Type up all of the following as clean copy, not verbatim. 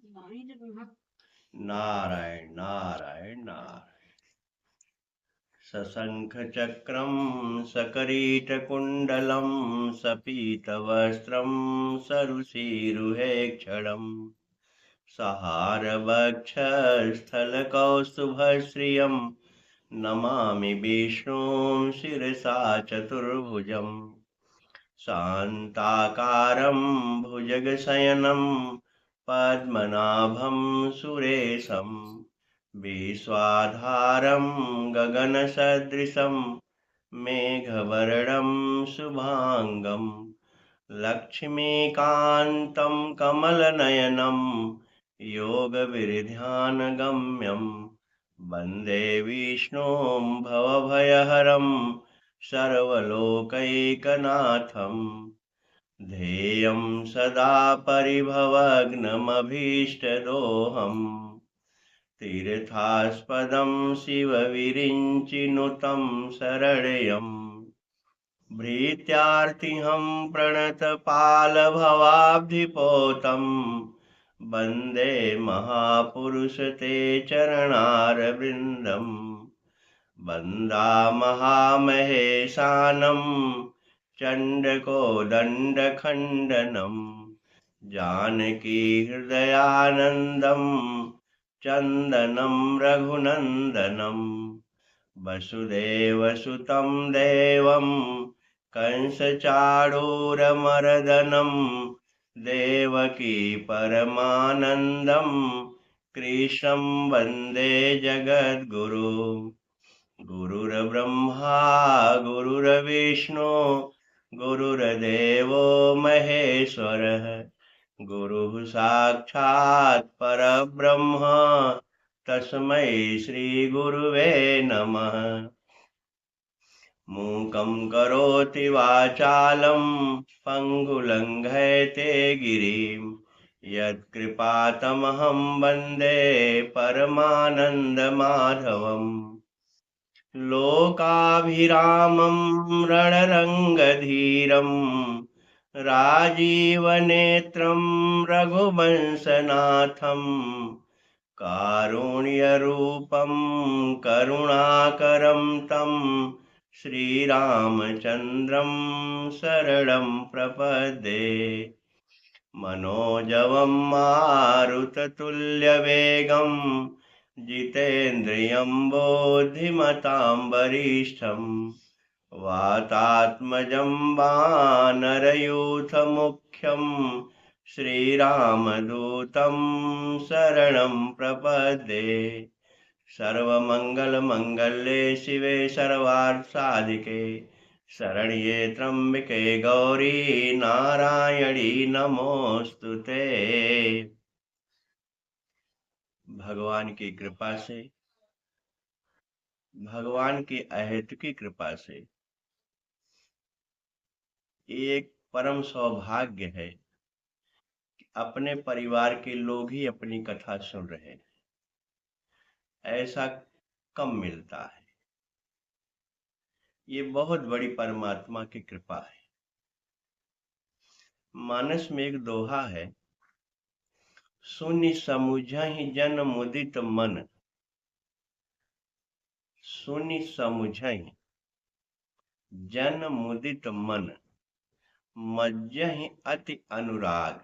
नारायण नारायण नारायण। सशंख चक्रम सकरीटकुंडलम सपीतवस्त्रम सरुचिरुहेक्षणम् सहारवक्षस्थलकौस्तुभश्रियं नमामि विष्णुं शिरसा चतुर्भुजम् शान्ताकारं भुजगशयनं पद्मनाभं सुरेशं विश्वाधारं गगनसदृशं मेघवर्णं शुभांगं लक्ष्मीकान्तं कमलनयनं योगविरध्यानगम्यं वन्दे विष्णुं भवभयहरं सर्वलोकैकनाथं ध्येयं सदा परिभवग्नमभीष्टदोहम् तीर्थास्पदं शिवविरिञ्चिनुतं शरण्यम् भृत्यार्तिहं प्रणतपालभवाब्धिपोतं वन्दे महापुरुष ते चरणारविन्दम् वन्दामहामहेशानं चण्डकोदण्डखण्डनं जानकी हृदयानन्दं चन्दनं रघुनन्दनं वसुदेवसुतं देवं कंसचाणूरमर्दनं देवकी परमानन्दं कृष्णं वन्दे जगद्गुरु गुरुर्ब्रह्मा गुरुर्विष्णु गुरुर्देवो महेश्वरः गुरुः साक्षात् परब्रह्म तस्मै श्रीगुरुवे नमः। मूकं करोति वाचालं पङ्गुलङ्घयते गिरिं यत्कृपातमहं वन्दे परमानन्दमाधवम् लोकाभिरामं रणरङ्गधीरं राजीवनेत्रं रघुवंशनाथं कारुण्यरूपं करुणाकरं तं श्रीरामचन्द्रं शरणं प्रपद्ये। मनोजवं मारुततुल्यवेगं जितेन्द्रियं बुद्धिमतां वरिष्ठं वातात्मजं वानरयूथमुख्यं श्रीरामदूतं शरणं प्रपद्ये। सर्वमङ्गलमङ्गल्ये शिवे सर्वार्थसाधिके शरण्ये त्र्यम्बके गौरी नारायणी नमोस्तुते। भगवान की कृपा से, भगवान की अहेतुकी कृपा से एक परम सौभाग्य है कि अपने परिवार के लोग ही अपनी कथा सुन रहे हैं। ऐसा कम मिलता है। ये बहुत बड़ी परमात्मा की कृपा है। मानस में एक दोहा है, सुनि समुझहि जन मुदित मन, सुनि समुझहि जन मुदित मन, मज्जहि अति अनुराग।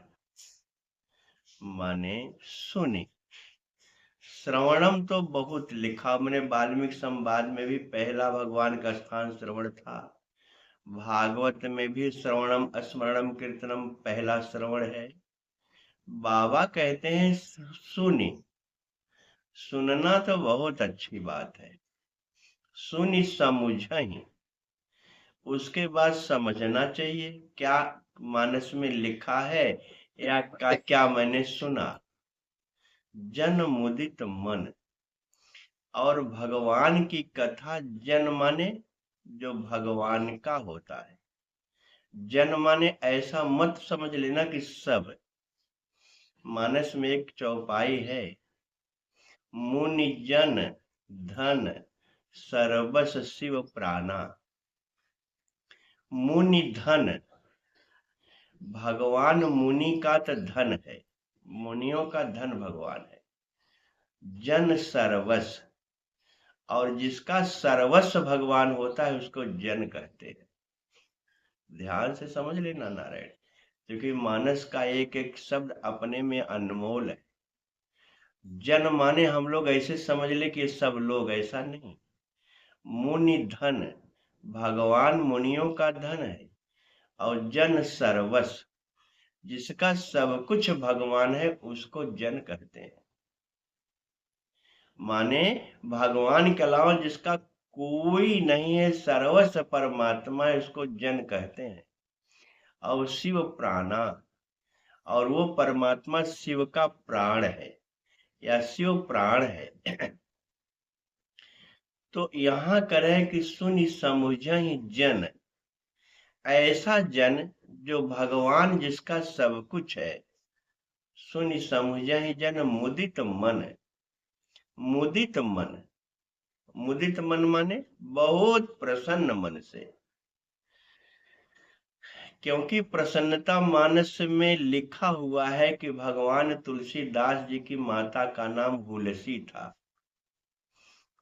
माने सुनि, श्रवणम तो बहुत लिखा मैंने, वाल्मीकि संवाद में भी पहला भगवान का स्थान श्रवण था। भागवत में भी श्रवणम स्मरणम कीर्तनम पहला श्रवण है। बाबा कहते हैं सुनि, सुनना तो बहुत अच्छी बात है, सुनि समुझहि, उसके बाद समझना चाहिए क्या मानस में लिखा है या क्या मैंने सुना। जन मुदित मन, और भगवान की कथा, जन माने जो भगवान का होता है। जन माने ऐसा मत समझ लेना कि सब। मानस में एक चौपाई है, मुनि जन धन सर्वस शिव प्राणा। मुनि धन, भगवान मुनि का तो धन है, मुनियों का धन भगवान है, जन सर्वस्व, और जिसका सर्वस्व भगवान होता है उसको जन कहते हैं। ध्यान से समझ लेना नारायण, क्योंकि मानस का एक एक शब्द अपने में अनमोल है। जन माने हम लोग ऐसे समझ ले कि सब लोग, ऐसा नहीं। मुनि धन, भगवान मुनियों का धन है, और जन सर्वस्व, जिसका सब कुछ भगवान है उसको जन कहते हैं। माने भगवान के अलावा जिसका कोई नहीं है, सर्वस्व परमात्मा है, उसको जन कहते हैं। और शिव प्राणा, और वो परमात्मा शिव का प्राण है या शिव प्राण है। तो यहाँ करे कि सुनि समझहि जन, ऐसा जन जो भगवान जिसका सब कुछ है। सुनि समझहि जन मुदित मन, मुदित मन, मुदित मन माने बहुत प्रसन्न मन से, क्योंकि प्रसन्नता मानस में लिखा हुआ है कि भगवान तुलसीदास जी की माता का नाम हुलसी था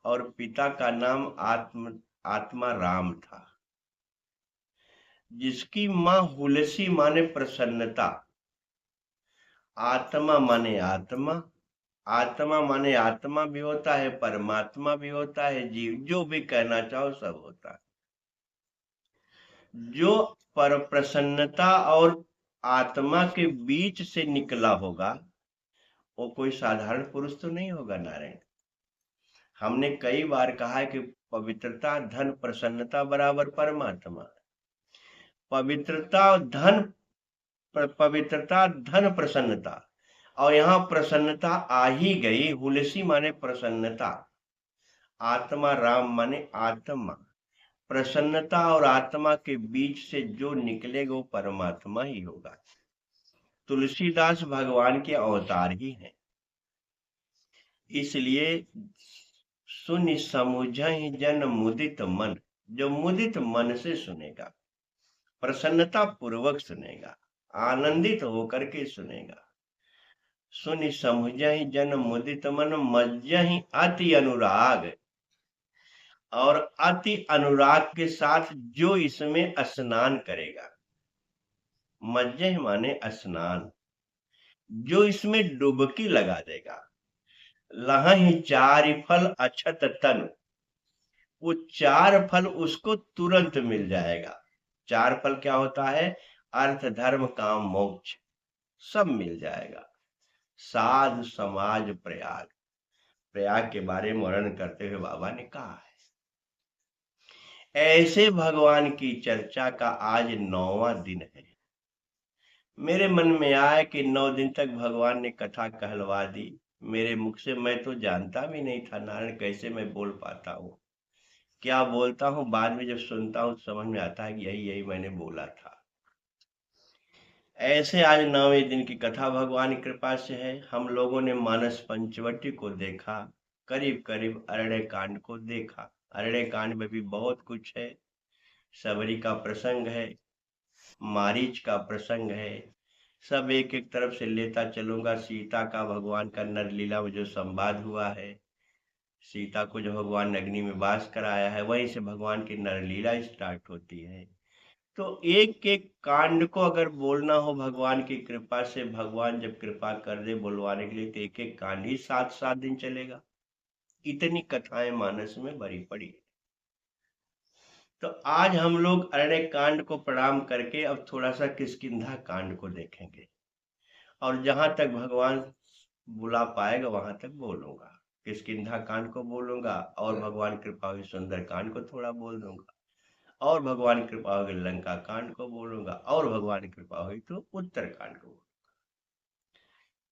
और पिता का नाम आत्मा राम था। जिसकी माँ हुलसी माने प्रसन्नता, आत्मा माने आत्मा, आत्मा माने आत्मा भी होता है, परमात्मा भी होता है, जीव, जो भी कहना चाहो सब होता है। जो पर प्रसन्नता और आत्मा के बीच से निकला होगा वो कोई साधारण पुरुष तो नहीं होगा नारायण। हमने कई बार कहा है कि पवित्रता धन प्रसन्नता बराबर परमात्मा। पवित्रता धन, पवित्रता धन प्रसन्नता, और यहाँ प्रसन्नता आ ही गई। हुलसी माने प्रसन्नता, आत्मा राम माने आत्मा। प्रसन्नता और आत्मा के बीच से जो निकलेगा वो परमात्मा ही होगा। तुलसीदास भगवान के अवतार ही हैं। इसलिए सुनि समझहि जन मुदित मन, जो मुदित मन से सुनेगा, प्रसन्नता पूर्वक सुनेगा, आनंदित होकर के सुनेगा। सुनि समझहि जन मुदित मन, मज्जहि अति अनुराग, और अति अनुराग के साथ जो इसमें स्नान करेगा। मज्जहि माने स्नान, जो इसमें डुबकी लगा देगा। लहहि चारि फल अछत तन, वो चार फल उसको तुरंत मिल जाएगा। चार फल क्या होता है? अर्थ धर्म काम मोक्ष, सब मिल जाएगा। साध समाज प्रयाग, प्रयाग के बारे में वर्णन करते हुए बाबा ने कहा है। ऐसे भगवान की चर्चा का आज 9वां दिन है। मेरे मन में आया कि 9 दिन तक भगवान ने कथा कहलवा दी मेरे मुख से। मैं तो जानता भी नहीं था नारायण कैसे मैं बोल पाता हूँ, क्या बोलता हूँ। बाद में जब सुनता हूँ समझ में आता है कि यही यही मैंने बोला था। ऐसे आज 9वें दिन की कथा भगवान की कृपा से है। हम लोगों ने मानस पंचवटी को देखा, करीब करीब अरण्य कांड को देखा। अरण्य कांड में भी बहुत कुछ है। सबरी का प्रसंग है, मारीच का प्रसंग है, सब एक एक तरफ से लेता चलूंगा। सीता का भगवान का नरलीला में जो संवाद हुआ है, सीता को जो भगवान ने अग्नि में वास कराया है, वहीं से भगवान की नरलीला स्टार्ट होती है। तो एक एक कांड को अगर बोलना हो भगवान की कृपा से, भगवान जब कृपा कर दे बोलवाने के लिए, तो एक एक कांड ही 7-7 दिन चलेगा। इतनी कथाएं मानस में भरी पड़ी है। तो आज हम लोग अरण्य कांड को प्रणाम करके अब थोड़ा सा किष्किंधा कांड को देखेंगे, और जहां तक भगवान बुला पाएगा वहां तक बोलूंगा। किष्किंधा कांड को बोलूंगा, और भगवान कृपा हुई सुंदर कांड को थोड़ा बोल दूंगा, और भगवान कृपा हुई लंका कांड को बोलूंगा, और भगवान कृपा हुई तो उत्तर कांड को।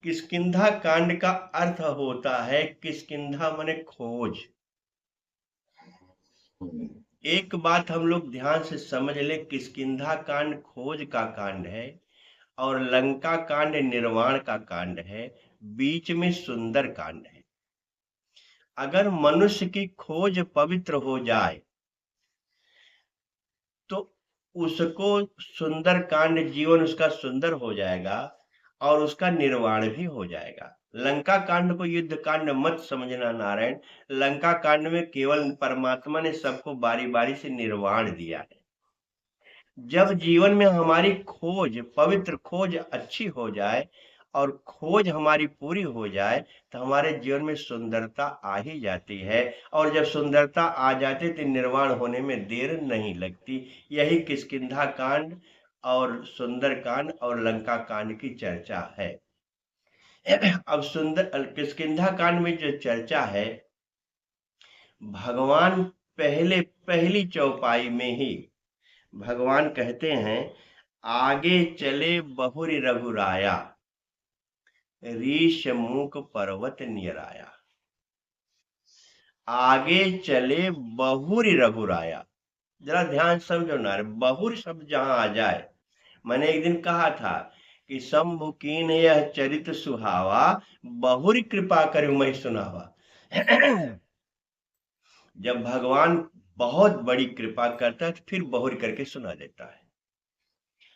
किष्किंधा कांड का अर्थ होता है, किष्किंधा माने खोज। एक बात हम लोग ध्यान से समझ ले, किष्किंधा कांड खोज का कांड है, और लंका कांड निर्वाण का कांड है। बीच में सुंदर कांड है। अगर मनुष्य की खोज पवित्र हो जाए तो उसको सुंदर कांड, जीवन उसका सुंदर हो जाएगा। और उसका निर्वाण भी हो जाएगा। लंका कांड को युद्ध कांड मत समझना नारायण। लंका कांड में केवल परमात्मा ने सबको बारी बारी से निर्वाण दिया है। जब जीवन में हमारी खोज, पवित्र खोज अच्छी हो जाए और खोज हमारी पूरी हो जाए, तो हमारे जीवन में सुंदरता आ ही जाती है। और जब सुंदरता आ जाती तो निर्वाण होने में देर नहीं लगती। यही किष्किंधा कांड और सुंदर कांड और लंका कांड की चर्चा है। अब सुंदर किष्किंधा कांड में जो चर्चा है, भगवान पहली चौपाई में ही भगवान कहते हैं, आगे चले बहुरी रघुराया, रीश मूक पर्वत नियराया। आगे चले बहुरी रघुराया, जरा ध्यान समझो ना रे, बहुरी शब्द जहां आ जाए। मैंने एक दिन कहा था कि शंभु कीन यह चरित सुहावा, बहुरी कृपा करूं मैं सुनावा। जब भगवान बहुत बड़ी कृपा करता है तो फिर बहुरी करके सुना देता है।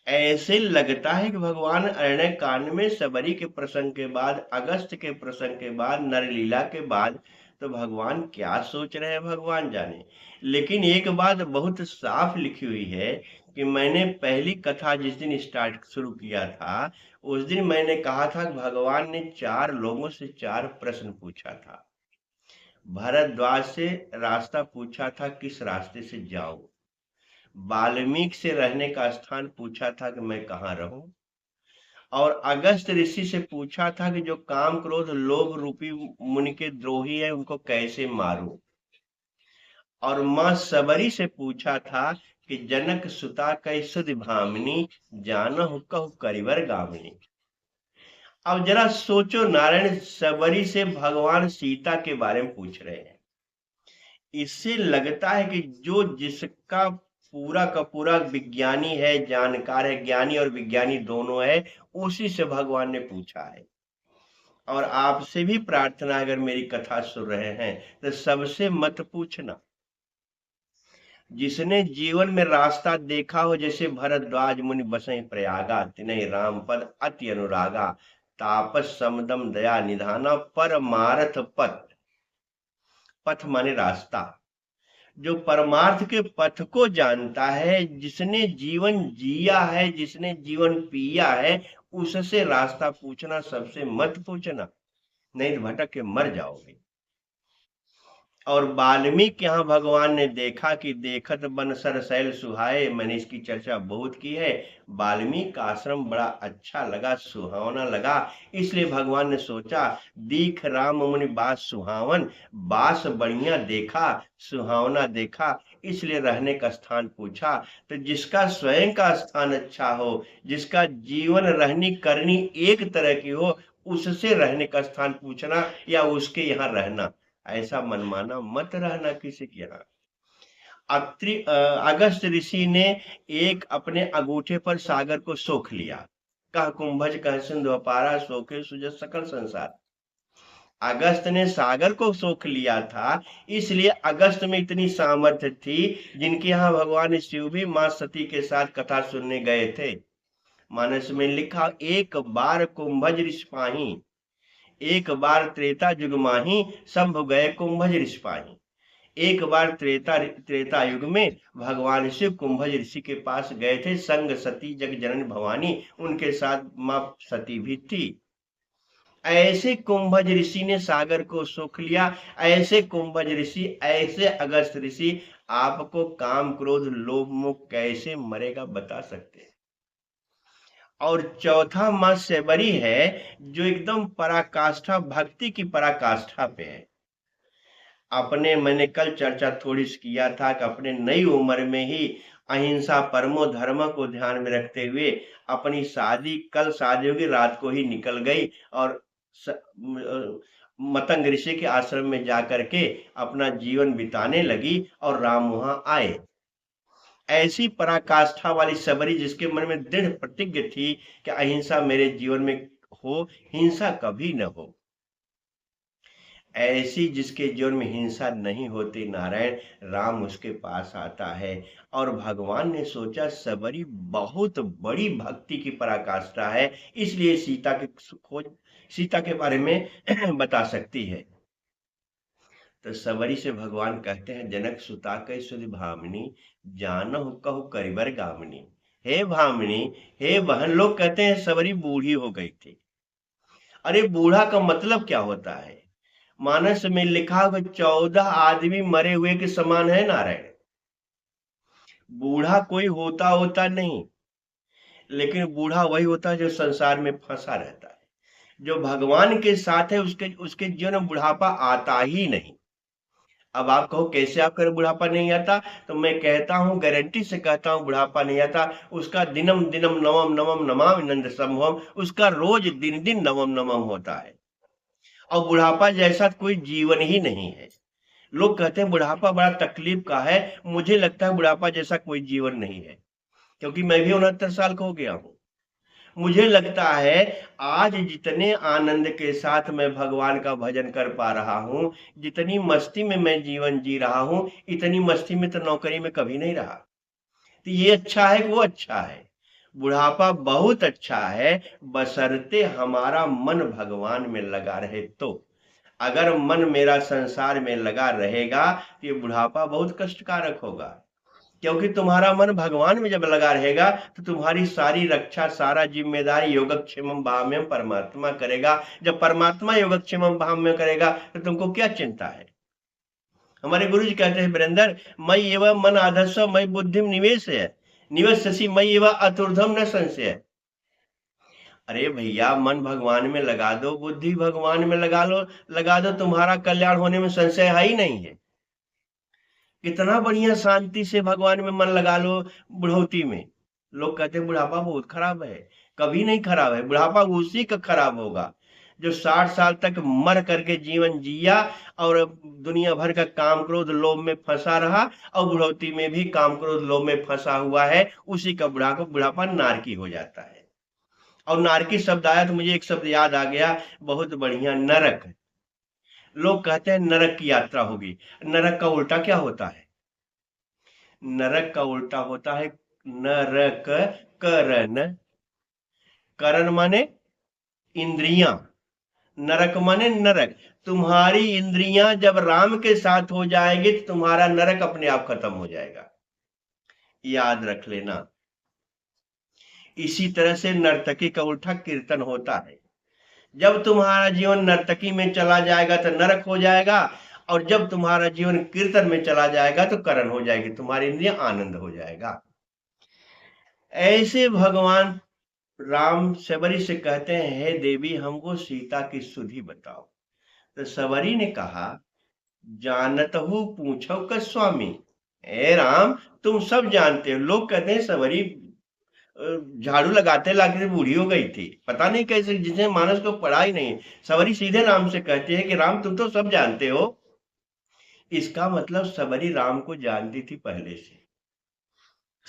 ऐसे लगता है कि भगवान अरण्य कांड में सबरी के प्रसंग के बाद, अगस्त के प्रसंग के बाद, नरलीला के बाद तो भगवान क्या सोच रहे हैं भगवान जाने। लेकिन एक बात बहुत साफ लिखी हुई है कि मैंने पहली कथा जिस दिन स्टार्ट शुरू किया था, उस दिन मैंने कहा था कि भगवान ने 4 लोगों से 4 प्रश्न पूछा था। भरद्वाज से रास्ता पूछा था, किस रास्ते से जाऊं। वाल्मीकि से रहने का स्थान पूछा था कि मैं कहाँ रहूं। और अगस्त ऋषि से पूछा था कि जो काम क्रोध लोभ रूपी मुनि के द्रोही है उनको कैसे मारूं। और मां सबरी से पूछा था कि जनक सुता कै सुध भामिनी, जानहु कहु करिवर गामिनी। अब जरा सोचो नारायण, सबरी से भगवान सीता के बारे में पूछ रहे हैं। इससे लगता है कि जो जिसका पूरा का पूरा विज्ञानी है, जानकार है, ज्ञानी और विज्ञानी दोनों है, उसी से भगवान ने पूछा है। और आपसे भी प्रार्थना, अगर मेरी कथा सुन रहे हैं तो सबसे मत पूछना। जिसने जीवन में रास्ता देखा हो, जैसे भरद्वाज मुनि बसई प्रयागा, तिनहि राम पद अति अनुरागा, तापस समदम दया निधाना, परमार्थ पथ। पथ माने रास्ता। जो परमार्थ के पथ को जानता है, जिसने जीवन जिया है, जिसने जीवन पिया है, उससे रास्ता पूछना, सबसे मत पूछना, नहीं तो भटक के मर जाओगे। और वाल्मीकि यहाँ भगवान ने देखा कि देखत बन सर सैल सुहाए, मैंने इसकी चर्चा बहुत की है। वाल्मीकि का आश्रम बड़ा अच्छा लगा, सुहावना लगा, इसलिए भगवान ने सोचा, दीख राम मुनि बास सुहावन, बास बढ़िया देखा, सुहावना देखा, इसलिए रहने का स्थान पूछा। तो जिसका स्वयं का स्थान अच्छा हो, जिसका जीवन रहनी करनी एक तरह की हो, उससे रहने का स्थान पूछना या उसके यहाँ रहना। ऐसा मनमाना मत रहना किसी के यहाँ। अगस्त ऋषि ने एक अपने अंगूठे पर सागर को सोख लिया। कह कुंभज कह सिंधु अपारा, सोखे सुजस सकल संसार। अगस्त ने सागर को सोख लिया था, इसलिए अगस्त में इतनी सामर्थ्य थी। जिनके यहाँ भगवान शिव भी मां सती के साथ कथा सुनने गए थे। मानस में लिखा, एक बार कुंभज ऋषि पाही, एक बार त्रेता युग माही, शंभु गए कुंभज ऋषि पाही। एक बार त्रेता युग में भगवान शिव कुंभज ऋषि के पास गए थे, संग सती जग जननी भवानी, उनके साथ मां सती भी थी। ऐसे कुंभज ऋषि ने सागर को सोख लिया। ऐसे कुंभज ऋषि, ऐसे अगस्त ऋषि आपको काम क्रोध लोभ मोह कैसे मरेगा बता सकते हैं। और चौथा मां सेबरी है, जो एकदम पराकाष्ठा, भक्ति की पराकाष्ठा पे है। अपने, मैंने कल चर्चा थोड़ी सी किया था कि अपने नई उम्र में ही अहिंसा परमो धर्म को ध्यान में रखते हुए अपनी शादी, कल शादी होगी, रात को ही निकल गई और मतंग ऋषि के आश्रम में जाकर के अपना जीवन बिताने लगी और राम वहां आए। ऐसी पराकाष्ठा वाली सबरी, जिसके मन में दृढ़ प्रतिज्ञा थी कि अहिंसा मेरे जीवन में हो, हिंसा कभी न हो। ऐसी जिसके जीवन में हिंसा नहीं होती नारायण, राम उसके पास आता है। और भगवान ने सोचा सबरी बहुत बड़ी भक्ति की पराकाष्ठा है, इसलिए सीता की खोज, सीता के बारे में बता सकती है। तो सबरी से भगवान कहते हैं, जनक सुता कई सुधि भामिनी, जानहु कहु करिबर गामिनी। हे भामिनी, हे बहन, लोग कहते हैं सबरी बूढ़ी हो गई थी। अरे बूढ़ा का मतलब क्या होता है? मानस में लिखा हुआ 14 आदमी मरे हुए के समान है नारायण। बूढ़ा कोई होता होता नहीं, लेकिन बूढ़ा वही होता है जो संसार में फंसा रहता है। जो भगवान के साथ है उसके उसके जीवन में बुढ़ापा आता ही नहीं। अब आप कहो कैसे आपका बुढ़ापा नहीं आता, तो मैं कहता हूं, गारंटी से कहता हूं, बुढ़ापा नहीं आता। उसका दिनम दिनम नवम नवम नमामि नंद संभवम, उसका रोज दिन दिन नवम नवम होता है। और बुढ़ापा जैसा कोई जीवन ही नहीं है। लोग कहते हैं बुढ़ापा बड़ा तकलीफ का है, मुझे लगता है बुढ़ापा जैसा कोई जीवन नहीं है, क्योंकि मैं भी 69 साल का हो गया हूं। मुझे लगता है आज जितने आनंद के साथ मैं भगवान का भजन कर पा रहा हूं, जितनी मस्ती में मैं जीवन जी रहा हूं, इतनी मस्ती में तो नौकरी में कभी नहीं रहा। तो ये अच्छा है कि वो अच्छा है? बुढ़ापा बहुत अच्छा है, बशर्ते हमारा मन भगवान में लगा रहे तो। अगर मन मेरा संसार में लगा रहेगा तो ये बुढ़ापा बहुत कष्टकारक होगा। क्योंकि तुम्हारा मन भगवान में जब लगा रहेगा तो तुम्हारी सारी रक्षा, सारा जिम्मेदारी योगक्षेमम भाव्यम परमात्मा करेगा। जब परमात्मा योगक्षेमम भाव्य करेगा तो तुमको क्या चिंता है? हमारे गुरु जी कहते हैं, वीरेंद्र, मई एवं मन आधस्व मई बुद्धिम निवेश है, निवेशसी मई एवं अतुर्धम न संशय। अरे भैया, मन भगवान में लगा दो, बुद्धि भगवान में लगा दो, तुम्हारा कल्याण होने में संशय है ही नहीं है। कितना बढ़िया शांति से भगवान में मन लगा लो। बुढ़ौती में लोग कहते हैं बुढ़ापा बहुत खराब है। कभी नहीं खराब है, बुढ़ापा उसी का खराब होगा जो 60 साल तक मर करके जीवन जिया और दुनिया भर का काम क्रोध लोभ में फंसा रहा, और बुढ़ौती में भी काम क्रोध लोभ में फंसा हुआ है। उसी का बुढ़ापा नारकी हो जाता है। और नारकी शब्द आया तो मुझे एक शब्द याद आ गया, बहुत बढ़िया, नरक। लोग कहते हैं नरक की यात्रा होगी। नरक का उल्टा क्या होता है? नरक का उल्टा होता है नरक करण। करण माने इंद्रियां, नरक माने नरक। तुम्हारी इंद्रियां जब राम के साथ हो जाएगी तो तुम्हारा नरक अपने आप खत्म हो जाएगा, याद रख लेना। इसी तरह से नर्तकी का उल्टा कीर्तन होता है। जब तुम्हारा जीवन नर्तकी में चला जाएगा तो नरक हो जाएगा, और जब तुम्हारा जीवन कीर्तन में चला जाएगा तो करण हो जाएगी, तुम्हारी इंद्रियां आनंद हो जाएगा। ऐसे भगवान राम सबरी से कहते हैं, हे देवी, हमको सीता की सुधि बताओ। तो सबरी ने कहा, जानत हूं पूछो का स्वामी। हे राम, तुम सब जानते हो। लोग कहते हैं सबरी झाड़ू लगाते लगाते बूढ़ी हो गई थी, पता नहीं कैसे, जिसे मानस को पढ़ा ही नहीं। सबरी सीधे राम से कहते हैं कि राम, तुम तो सब जानते हो। इसका मतलब सबरी राम को जानती थी पहले से।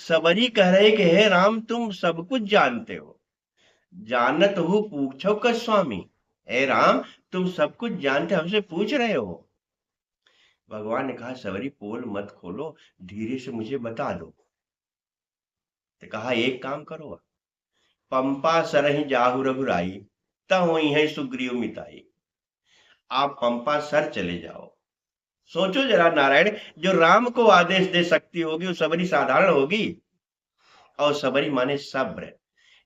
सबरी कह रहे कि हे राम, तुम सब कुछ जानते हो। जानत हूं पूछो का स्वामी। हे राम, तुम सब कुछ जानते, हमसे पूछ रहे हो। भगवान ने कहा, सबरी पोल मत खोलो, धीरे से मुझे बता दो। तो कहा, एक काम करो, पंपा सरहि जाहु रघुराई, तब वही है सुग्रीव मिताई। आप पंपा सर चले जाओ। सोचो जरा नारायण, जो राम को आदेश दे सकती होगी वो सबरी साधारण होगी? और सबरी माने सब्र।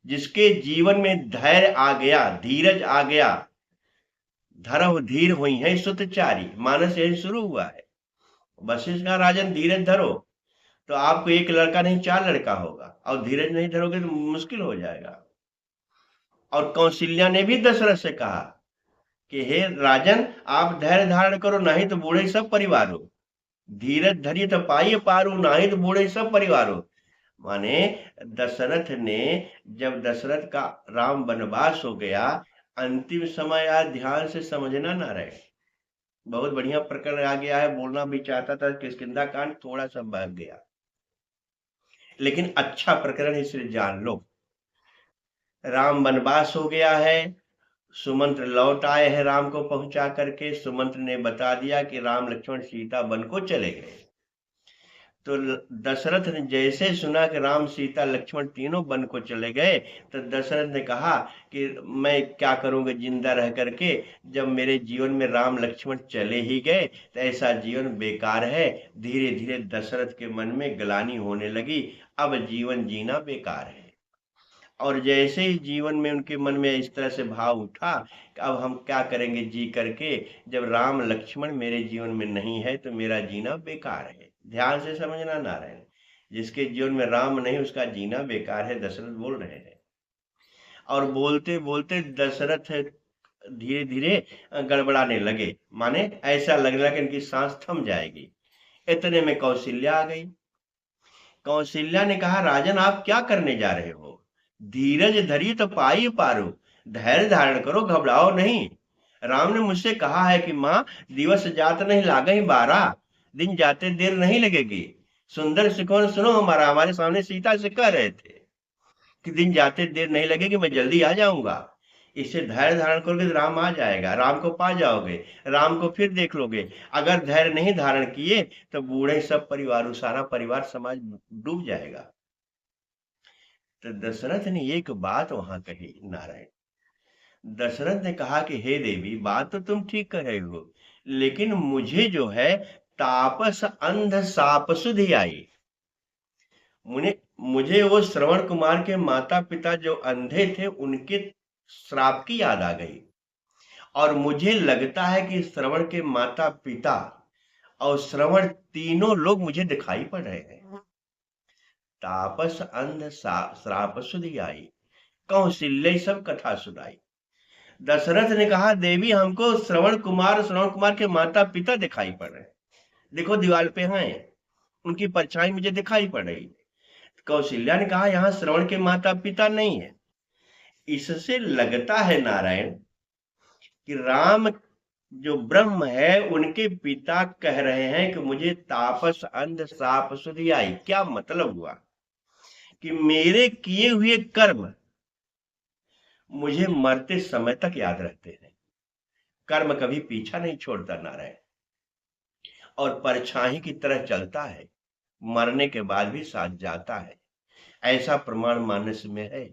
जिसके जीवन में धैर्य आ गया, धीरज आ गया, धरव धीर हुई है सुतचारी, मानस यही शुरू हुआ है। वशिष्ठ का, राजन धीरज धरो, तो आपको एक लड़का नहीं 4 लड़का होगा, और धीरज नहीं धरोगे तो मुश्किल हो जाएगा। और कौशल्या ने भी दशरथ से कहा कि हे राजन, आप धैर्य धारण करो, नहीं तो बूढ़े सब परिवार हो। धीरज धरिए तो पाइए पारू, नहीं तो बूढ़े सब परिवार हो। माने दशरथ ने, जब दशरथ का राम वनवास हो गया, अंतिम समय आज ध्यान से समझना ना रहे, बहुत बढ़िया प्रकरण आ गया है, बोलना भी चाहता था, किष्किंधा कांड थोड़ा सा बह गया, लेकिन अच्छा प्रकरण है, इसलिए जान लो। राम वनवास हो गया है, सुमंत्र लौट आए हैं राम को पहुंचा करके। सुमंत्र ने बता दिया कि राम लक्ष्मण सीता वन को चले गए। तो दशरथ ने जैसे सुना कि राम सीता लक्ष्मण तीनों वन को चले गए, तो दशरथ ने कहा कि मैं क्या करूंगा जिंदा रह करके, जब मेरे जीवन में राम लक्ष्मण चले ही गए तो ऐसा जीवन बेकार है। धीरे धीरे दशरथ के मन में ग्लानि होने लगी, अब जीवन जीना बेकार है। और जैसे ही जीवन में उनके मन में इस तरह से भाव उठा कि अब हम क्या करेंगे जी करके, जब राम लक्ष्मण मेरे जीवन में नहीं है तो मेरा जीना बेकार है। ध्यान से समझना नारायण, जिसके जीवन में राम नहीं उसका जीना बेकार है, दशरथ बोल रहे हैं। और बोलते बोलते दशरथ धीरे धीरे गड़बड़ाने लगे, माने ऐसा लगने लगा कि इनकी सांस थम जाएगी। इतने में कौशल्या आ गई। कौशल्या ने कहा, राजन आप क्या करने जा रहे हो? धीरज धरी तो पाई पारो, धैर्य धारण करो, घबराओ नहीं। राम ने मुझसे कहा है कि माँ, दिवस जात नहीं लागे 12, दिन जाते देर नहीं लगेगी। सुंदर सिकोन सुनो, हमारा हमारे सामने सीता से कह रहे थे कि दिन जाते देर नहीं लगेगी, मैं जल्दी आ जाऊंगा। इससे धैर्य धारण करोगे तो राम आ जाएगा, राम को पा जाओगे, राम को फिर देख लोगे। अगर धैर्य नहीं धारण किए तो बूढ़े सब परिवार, सारा परिवार समाज डूब जाएगा। तो दशरथ ने एक बात वहां कही नारायण। दशरथ ने कहा कि हे देवी, बात तो तुम ठीक कर रहे हो, लेकिन मुझे जो है तापस अंध साप सुधि आई। मुझे मुझे वो श्रवण कुमार के माता पिता जो अंधे थे उनके श्राप की याद आ गई। और मुझे लगता है कि श्रवण के माता पिता और श्रवण तीनों लोग मुझे दिखाई पड़ रहे हैं। तापस अंध श्राप सुधि आई, कौशल्य सब कथा सुनाई। दशरथ ने कहा, देवी हमको श्रवण कुमार के माता पिता दिखाई पड़ रहे हैं, देखो दीवार पे हैं, उनकी परछाई मुझे दिखाई पड़ रही। कौशल्या ने कहा, यहाँ श्रवण के माता पिता नहीं है। इससे लगता है नारायण कि राम जो ब्रह्म है उनके पिता कह रहे हैं कि मुझे तापस अंध साप सुधि आई। क्या मतलब हुआ कि मेरे किए हुए कर्म मुझे मरते समय तक याद रहते हैं। कर्म कभी पीछा नहीं छोड़ता नारायण, और परछाई की तरह चलता है, मरने के बाद भी साथ जाता है। ऐसा प्रमाण मानस में है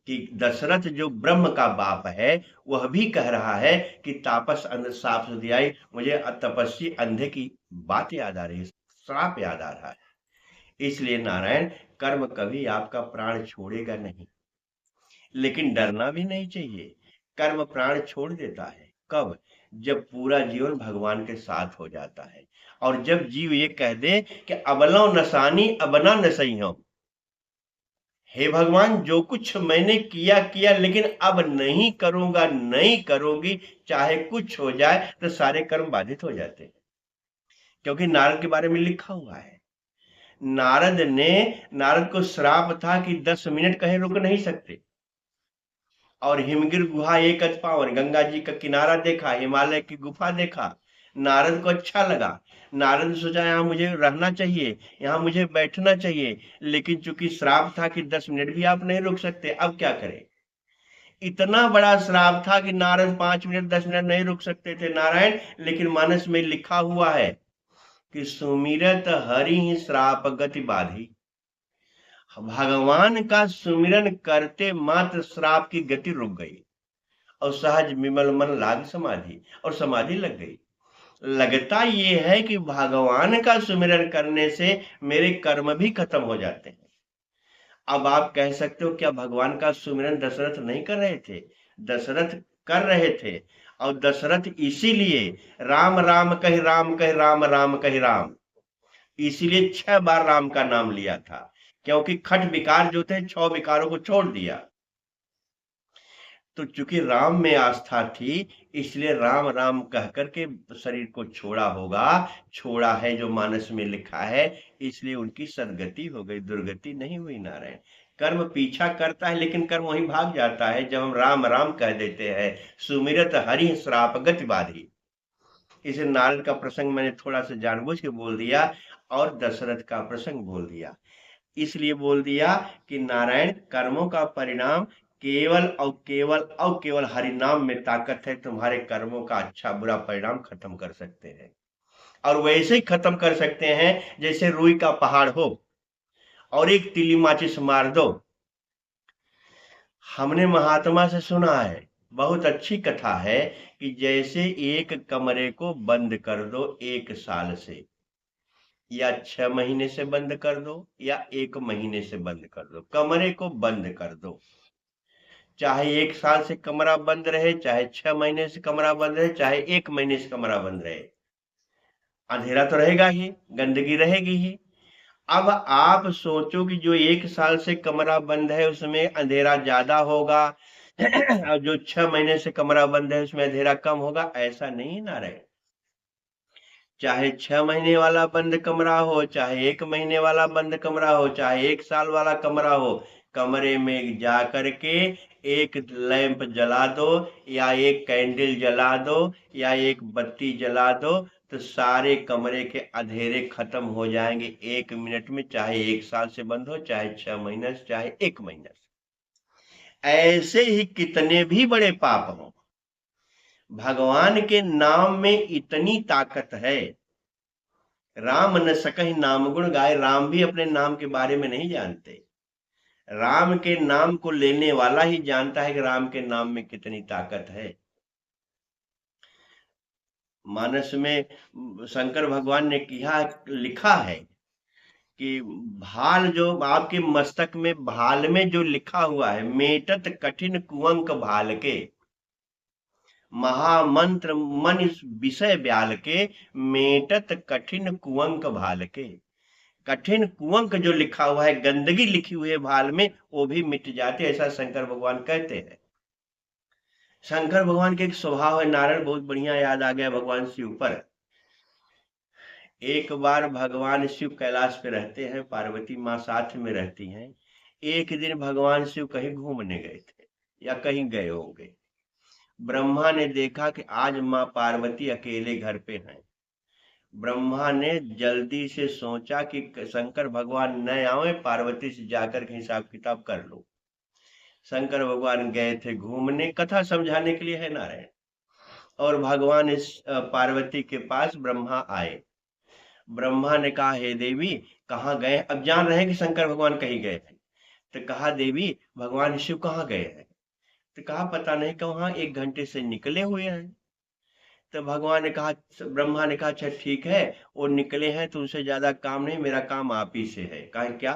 कि दशरथ जो ब्रह्म का बाप है वह भी कह रहा है कि तापस अंध साप सुधि आई। मुझे तपस्वी अंधे की बात याद आ रही है, श्राप याद आ रहा है। इसलिए नारायण, कर्म कभी आपका प्राण छोड़ेगा नहीं, लेकिन डरना भी नहीं चाहिए। कर्म प्राण छोड़ देता है कब? जब पूरा जीवन भगवान के साथ हो जाता है, और जब जीव ये कह दे कि अबलो नसानी अबना नसई हम, हे भगवान जो कुछ मैंने किया किया, लेकिन अब नहीं करूंगा, नहीं करूंगी, चाहे कुछ हो जाए। तो सारे कर्म बाधित हो जाते हैं, क्योंकि नारद के बारे में लिखा हुआ है। नारद को श्राप था कि 10 मिनट कहीं रुक नहीं सकते। और हिमगिर गुहा एक पावन, गंगा जी का किनारा देखा, हिमालय की गुफा देखा। नारद को अच्छा लगा। नारद ने सोचा यहाँ मुझे रहना चाहिए, यहाँ मुझे बैठना चाहिए, लेकिन चूंकि श्राप था कि 10 मिनट भी आप नहीं रुक सकते, अब क्या करें? इतना बड़ा श्राप था कि नारद 5 मिनट 10 मिनट नहीं रुक सकते थे नारायण। लेकिन मानस में लिखा हुआ है कि सुमिरत हरि ही श्राप गति बाधी। भगवान का सुमिरन करते मात्र श्राप की गति रुक गई, और सहज विमल मन लाग समाधि, और समाधि लग गई। लगता ये है कि भगवान का सुमिरन करने से मेरे कर्म भी खत्म हो जाते हैं। अब आप कह सकते हो, क्या भगवान का सुमिरन दशरथ नहीं कर रहे थे? दशरथ कर रहे थे, और दशरथ इसीलिए राम राम कह राम कह राम राम कह राम, इसीलिए 6 बार राम का नाम लिया था, क्योंकि खट विकार जो थे 6 विकारों को छोड़ दिया। तो चूंकि राम में आस्था थी, इसलिए राम राम कह करके शरीर को छोड़ा होगा। छोड़ा है जो मानस में लिखा है, इसलिए उनकी सदगति हो गई, दुर्गति नहीं हुई नारायण। कर्म पीछा करता है, लेकिन कर्म वहीं भाग जाता है जब हम राम राम कह देते हैं। सुमिरत हरि श्राप गति बाधी। इसे नारद का प्रसंग मैंने थोड़ा सा जानबूझ के बोल दिया, और दशरथ का प्रसंग बोल दिया। इसलिए बोल दिया कि नारायण, कर्मों का परिणाम केवल हरि नाम में ताकत है, तुम्हारे कर्मों का अच्छा बुरा परिणाम खत्म कर सकते हैं। और वैसे ही खत्म कर सकते हैं जैसे रुई का पहाड़ हो और एक तीली माचिस मार दो। हमने महात्मा से सुना है, बहुत अच्छी कथा है, कि जैसे एक कमरे को बंद कर दो 1 साल से, या 6 महीने से बंद कर दो, या 1 महीने से बंद कर दो, कमरे को बंद कर दो। चाहे 1 साल से कमरा बंद रहे, चाहे 6 महीने से कमरा बंद रहे, चाहे 1 महीने से कमरा बंद रहे, अंधेरा तो रहेगा ही, गंदगी रहेगी ही। अब आप सोचो कि जो 1 साल से कमरा बंद है उसमें अंधेरा ज्यादा होगा और जो 6 महीने से कमरा बंद है उसमें अंधेरा कम होगा, ऐसा नहीं ना रहे। चाहे 6 महीने वाला बंद कमरा हो, चाहे 1 महीने वाला बंद कमरा हो, चाहे 1 साल वाला कमरा हो, कमरे में जा करके एक लैंप जला दो, या एक कैंडल जला दो, या एक बत्ती जला दो, तो सारे कमरे के अंधेरे खत्म हो जाएंगे 1 मिनट में, चाहे 1 साल से बंद हो, चाहे 6 महीने से, चाहे 1 महीने से। ऐसे ही कितने भी बड़े पाप हो, भगवान के नाम में इतनी ताकत है। राम न सकहि नाम गुण गाए, राम भी अपने नाम के बारे में नहीं जानते। राम के नाम को लेने वाला ही जानता है कि राम के नाम में कितनी ताकत है। मानस में शंकर भगवान ने किया लिखा है कि भाल, जो आपके मस्तक में भाल में जो लिखा हुआ है, मेटत कठिन कुअंक भाल के, महामंत्र मन विषय ब्याल के, मेटत कठिन कुअंक भाल के। कठिन कुअंक जो लिखा हुआ है, गंदगी लिखी हुई है भाल में, वो भी मिट जाते, ऐसा शंकर भगवान कहते हैं। शंकर भगवान के एक स्वभाव है, नारायण बहुत बढ़िया याद आ गया भगवान शिव पर। एक बार भगवान शिव कैलाश पे रहते हैं, पार्वती माँ साथ में रहती हैं। एक दिन भगवान शिव कहीं घूमने गए थे, या कहीं गए होंगे। ब्रह्मा ने देखा कि आज माँ पार्वती अकेले घर पे हैं। ब्रह्मा ने जल्दी से सोचा कि शंकर भगवान न आए, पार्वती से जाकर के हिसाब किताब कर लो। शंकर भगवान गए थे घूमने, कथा समझाने के लिए है नारायण। और भगवान इस पार्वती के पास ब्रह्मा आए। ब्रह्मा ने कहा, हे देवी कहाँ गए? अब जान रहे हैं कि शंकर भगवान कहीं गए थे। तो कहा, देवी भगवान शिव कहाँ गए हैं? तो कहा, पता नहीं, कहाँ 1 घंटे से निकले हुए हैं। तो भगवान ने कहा, ब्रह्मा ने कहा, अच्छा ठीक है, वो निकले हैं तो उनसे ज्यादा काम नहीं, मेरा काम आप ही से है। कहा क्या?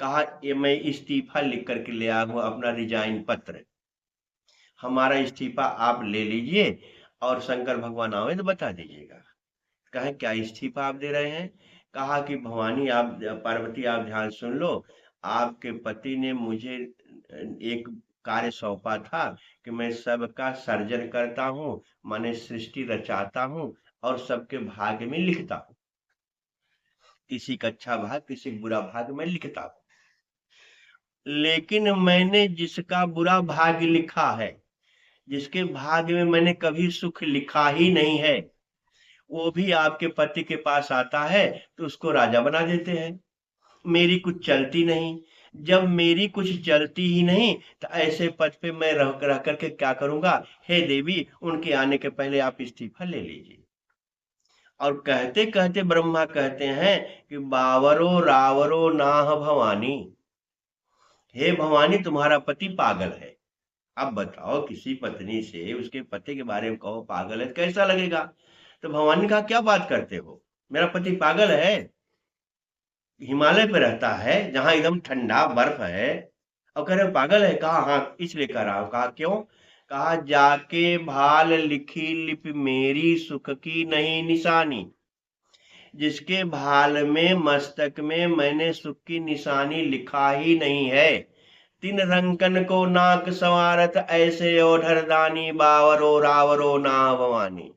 कहा, ये मैं इस्तीफा लिख करके ले आया हूं, अपना रिजाइन पत्र, हमारा इस्तीफा आप ले लीजिए, और शंकर भगवान आवे तो बता दीजिएगा। कहा, क्या इस्तीफा आप दे रहे हैं? कहा कि भवानी, आप पार्वती आप ध्यान सुन लो, आपके पति ने मुझे एक कार्य सौंपा था कि मैं सबका सर्जन करता हूँ, माने सृष्टि रचाता हूँ, और सबके भाग्य में लिखता हूँ। किसी का अच्छा भाग, किसी का बुरा भाग मैं लिखता हूँ। लेकिन मैंने जिसका बुरा भाग्य लिखा है, जिसके भाग्य में मैंने कभी सुख लिखा ही नहीं है, वो भी आपके पति के पास आता है तो उसको राजा बना देते हैं। मेरी कुछ चलती नहीं। जब मेरी कुछ चलती ही नहीं, तो ऐसे पद पे मैं रह करके क्या करूंगा? हे देवी, उनके आने के पहले आप इस्तीफा ले लीजिए। और कहते कहते ब्रह्मा कहते हैं कि बावरो रावरो नाह भवानी, हे भवानी तुम्हारा पति पागल है। अब बताओ, किसी पत्नी से उसके पति के बारे में कहो पागल है, कैसा लगेगा? तो भवानी ने कहा, क्या बात करते हो, मेरा पति पागल है? हिमालय पे रहता है जहां एकदम ठंडा बर्फ है, और कह रहे पागल है? कहा, हाँ इसलिए कह रहा हूं। कहा, क्यों? कहा, जाके भाल लिखी लिपि मेरी, सुख की नहीं निशानी। जिसके भाल में, मस्तक में मैंने सुख की निशानी लिखा ही नहीं है, तिन रंकन को नाक संवारत, ऐसे ओढ़र दानी, बावरो रावरो ना भवानी।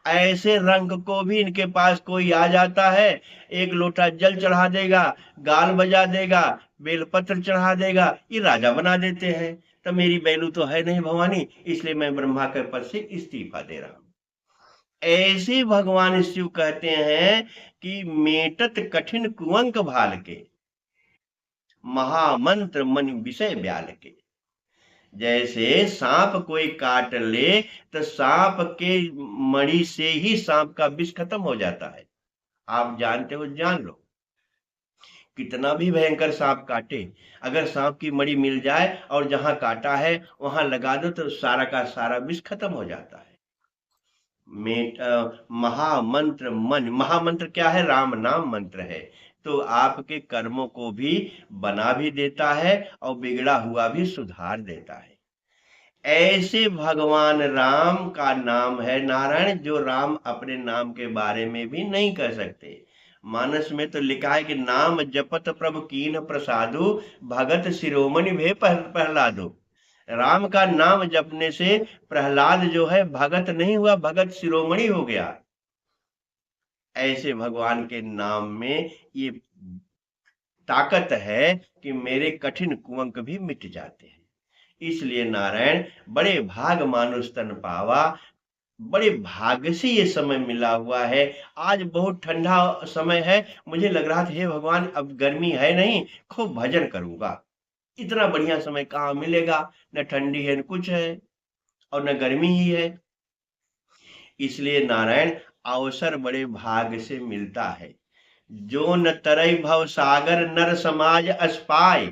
ऐसे रंग को भी इनके पास कोई आ जाता है, एक लोटा जल चढ़ा देगा, गाल बजा देगा, बेलपत्र चढ़ा देगा, ये राजा बना देते हैं। तो मेरी बैलू तो है नहीं भवानी, इसलिए मैं ब्रह्मा के पद से इस्तीफा दे रहा हूं। ऐसे भगवान शिव कहते हैं कि मेटत कठिन कुअंक भाल के, महामंत्र मन विषय ब्याल के। जैसे सांप कोई काट ले तो सांप के मणि से ही सांप का विष खत्म हो जाता है। आप जानते हो, जान लो, कितना भी भयंकर सांप काटे, अगर सांप की मणि मिल जाए और जहां काटा है वहां लगा दो तो सारा का सारा विष खत्म हो जाता है। महामंत्र मन, महामंत्र क्या है? राम नाम मंत्र है। तो आपके कर्मों को भी बना भी देता है और बिगड़ा हुआ भी सुधार देता है। ऐसे भगवान राम का नाम है नारायण, जो राम अपने नाम के बारे में भी नहीं कह सकते। मानस में तो लिखा है कि नाम जपत प्रभु कीन प्रसादु, भगत शिरोमणि भे प्रहलादो। राम का नाम जपने से प्रहलाद जो है भगत नहीं हुआ, भगत शिरोमणि हो गया। ऐसे भगवान के नाम में ये ताकत है कि मेरे कठिन कुंवक भी मिट जाते हैं। इसलिए नारायण, बड़े भाग मानुष तन पावा, बड़े भाग्य से ये समय मिला हुआ है। आज बहुत ठंडा समय है, मुझे लग रहा था हे भगवान अब गर्मी है नहीं, खूब भजन करूंगा। इतना बढ़िया समय कहाँ मिलेगा, न ठंडी है न कुछ है और न गर्मी ही है। इसलिए नारायण, अवसर बड़े भाग्य से मिलता है। जो न तरई भव सागर नर समाज अस्पाय,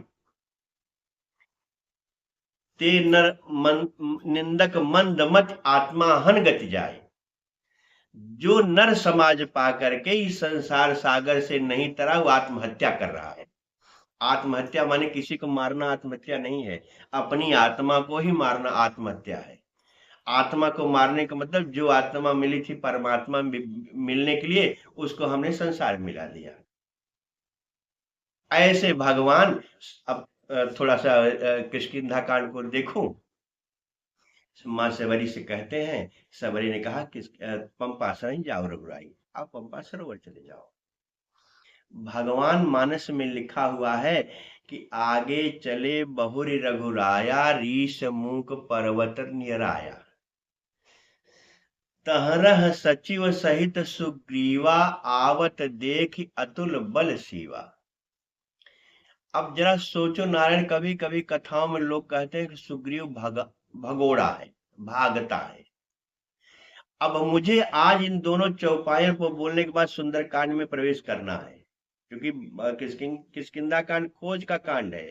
ते नर निंदक मंद मत आत्मा हन गति जाए। जो नर समाज पा करके इस संसार सागर से नहीं तरा, वो आत्महत्या कर रहा है। आत्महत्या माने किसी को मारना आत्महत्या नहीं है, अपनी आत्मा को ही मारना आत्महत्या है। आत्मा को मारने का मतलब जो आत्मा मिली थी परमात्मा मिलने के लिए, उसको हमने संसार में मिला दिया। ऐसे भगवान, अब थोड़ा सा किष्किंधा कांड को देखूं। माँ सबरी से कहते हैं, सबरी ने कहा कि पंपा सही जाओ रघुराई, आप पंपा सरोवर चले जाओ। भगवान मानस में लिखा हुआ है कि आगे चले बहुरी रघुराया, रीस मूक पर्वत नियराया, तहरह सचिव सहित सुग्रीवा, आवत देख अतुल बल सीवा। अब जरा सोचो नारायण, कभी कभी कथाओं में लोग कहते हैं कि सुग्रीव भगोड़ा है, भागता है। अब मुझे आज इन दोनों चौपाइयों को बोलने के बाद सुंदरकांड में प्रवेश करना है, क्योंकि किष्किंधा कांड खोज का कांड है।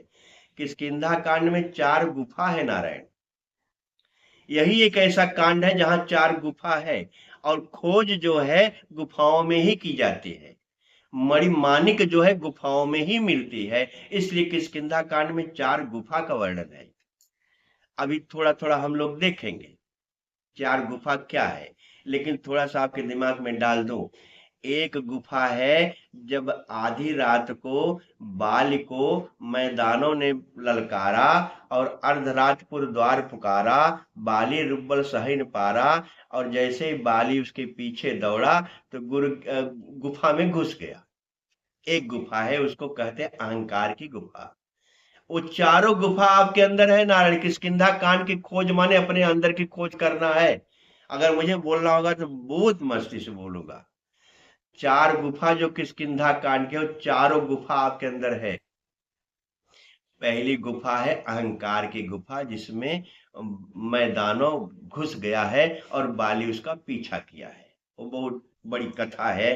किष्किंधा कांड में 4 गुफा है नारायण। यही एक ऐसा कांड है जहां 4 गुफा है और खोज जो है गुफाओं में ही की जाती है। मणिमाणिक जो है गुफाओं में ही मिलती है, इसलिए किष्किंधा कांड में 4 गुफा का वर्णन है। अभी थोड़ा थोड़ा हम लोग देखेंगे 4 गुफा क्या है, लेकिन थोड़ा सा आपके दिमाग में डाल दूं। एक गुफा है जब आधी रात को बाली को मैदानों ने ललकारा और अर्धरातपुर द्वार पुकारा, बाली रुब्बल सही न पारा, और जैसे ही बाली उसके पीछे दौड़ा तो गुफा में घुस गया। एक गुफा है, उसको कहते हैं अहंकार की गुफा। वो चारों गुफा आपके अंदर है नारायण। किष्किंधा कांड की खोज माने अपने अंदर की खोज करना है। अगर मुझे बोलना होगा तो बहुत मस्ती से बोलूंगा। 4 गुफा जो किष्किंधा कांड के, वो चारों गुफा आपके अंदर है। पहली गुफा है अहंकार की गुफा, जिसमें मैदानों घुस गया है और बाली उसका पीछा किया है। वो बहुत बड़ी कथा है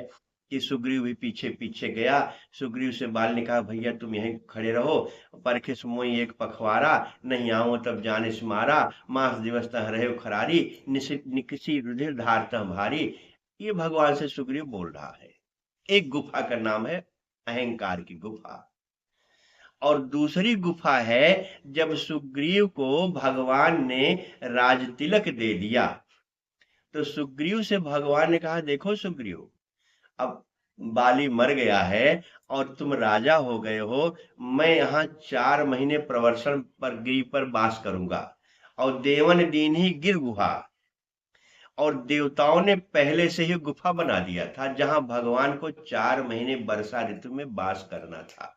कि सुग्रीव भी पीछे पीछे गया। सुग्रीव से बाल ने कहा, भैया तुम यहीं खड़े रहो, परखे मोई एक पखवारा, नहीं आओ तब जाने से मारा, मास दिवस तह रहे खरारी, निकसी रुधिर धार तह भारी। ये भगवान से सुग्रीव बोल रहा है। एक गुफा का नाम है अहंकार की गुफा। और दूसरी गुफा है जब सुग्रीव को भगवान ने राज तिलक दे दिया, तो सुग्रीव से भगवान ने कहा, देखो सुग्रीव, अब बाली मर गया है और तुम राजा हो गए हो, मैं यहाँ 4 महीने प्रवर्षण पर गिरी पर वास करूंगा। और देवन दीन ही गिर गुहा, और देवताओं ने पहले से ही गुफा बना दिया था जहां भगवान को 4 महीने वर्षा ऋतु में वास करना था।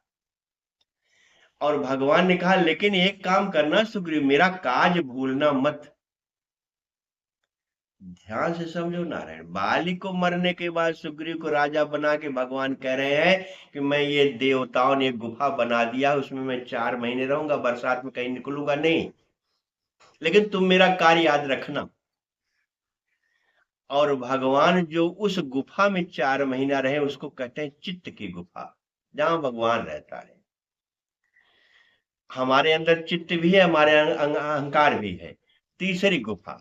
और भगवान ने कहा, लेकिन एक काम करना सुग्रीव, मेरा काज भूलना मत। ध्यान से समझो नारायण, बाली को मरने के बाद सुग्रीव को राजा बना के भगवान कह रहे हैं कि मैं ये देवताओं ने एक गुफा बना दिया, उसमें मैं 4 महीने रहूंगा, बरसात में कहीं निकलूंगा नहीं, लेकिन तुम मेरा कार्य याद रखना। और भगवान जो उस गुफा में 4 महीना रहे उसको कहते हैं चित्त की गुफा, जहां भगवान रहता है। हमारे अंदर चित्त भी है, हमारे अहंकार भी है। तीसरी गुफा,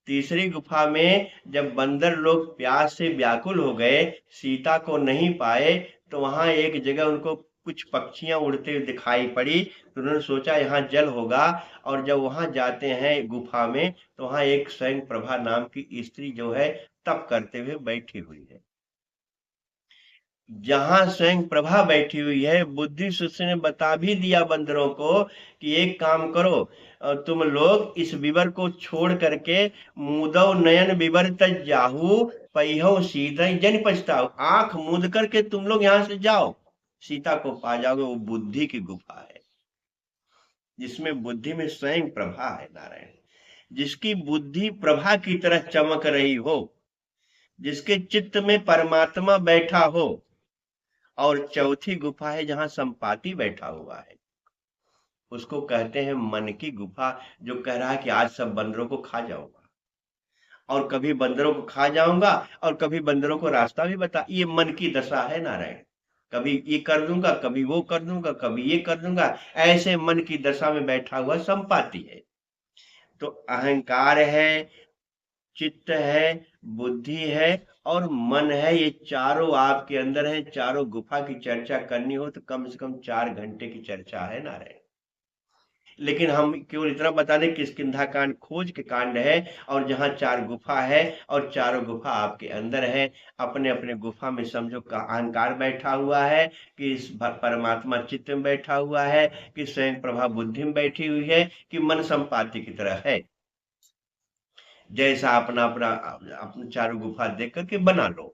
तीसरी गुफा में जब बंदर लोग प्यास से व्याकुल हो गए, सीता को नहीं पाए, तो वहां एक जगह उनको कुछ पक्षियां उड़ते हुए दिखाई पड़ी, तो उन्होंने सोचा यहाँ जल होगा। और जब वहां जाते हैं गुफा में, तो वहां एक स्वयं प्रभा नाम की स्त्री जो है तप करते हुए बैठी हुई है। जहां स्वयं प्रभा बैठी हुई है, बुद्धि सुश्री ने बता भी दिया बंदरों को कि एक काम करो, तुम लोग इस विवर को छोड़ करके मुदव नयन विवर तज जाहू, पहियो सीधा जन पछताओ, आंख मूंद करके तुम लोग यहां से जाओ, सीता को पा जाओगे। वो बुद्धि की गुफा है, जिसमें बुद्धि में स्वयं प्रभा है नारायण, जिसकी बुद्धि प्रभा की तरह चमक रही हो, जिसके चित्त में परमात्मा बैठा हो। और चौथी गुफा है जहां संपाति बैठा हुआ है, उसको कहते हैं मन की गुफा, जो कह रहा है कि आज सब बंदरों को खा जाऊंगा, और कभी बंदरों को खा जाऊंगा और कभी बंदरों को रास्ता भी बता। ये मन की दशा है नारायण, कभी ये कर दूंगा, कभी वो कर दूंगा, कभी ये कर दूंगा, ऐसे मन की दशा में बैठा हुआ संपाति है। तो अहंकार है, चित्त है, बुद्धि है और मन है, ये चारों आपके अंदर है। चारों गुफा की चर्चा करनी हो तो कम से कम 4 घंटे की चर्चा है नारायण। लेकिन हम केवल इतना बता दें किष्किंधा कांड खोज के कांड है, और जहां 4 गुफा है और चारों गुफा आपके अंदर है। अपने अपने गुफा में समझो का अहंकार बैठा हुआ है, कि इस परमात्मा चित्त में बैठा हुआ है, कि स्वयं प्रभा बुद्धि में बैठी हुई है, कि मन संपाति की तरह है। जैसा अपना अपना अपने चारों गुफा देख करके बना लो।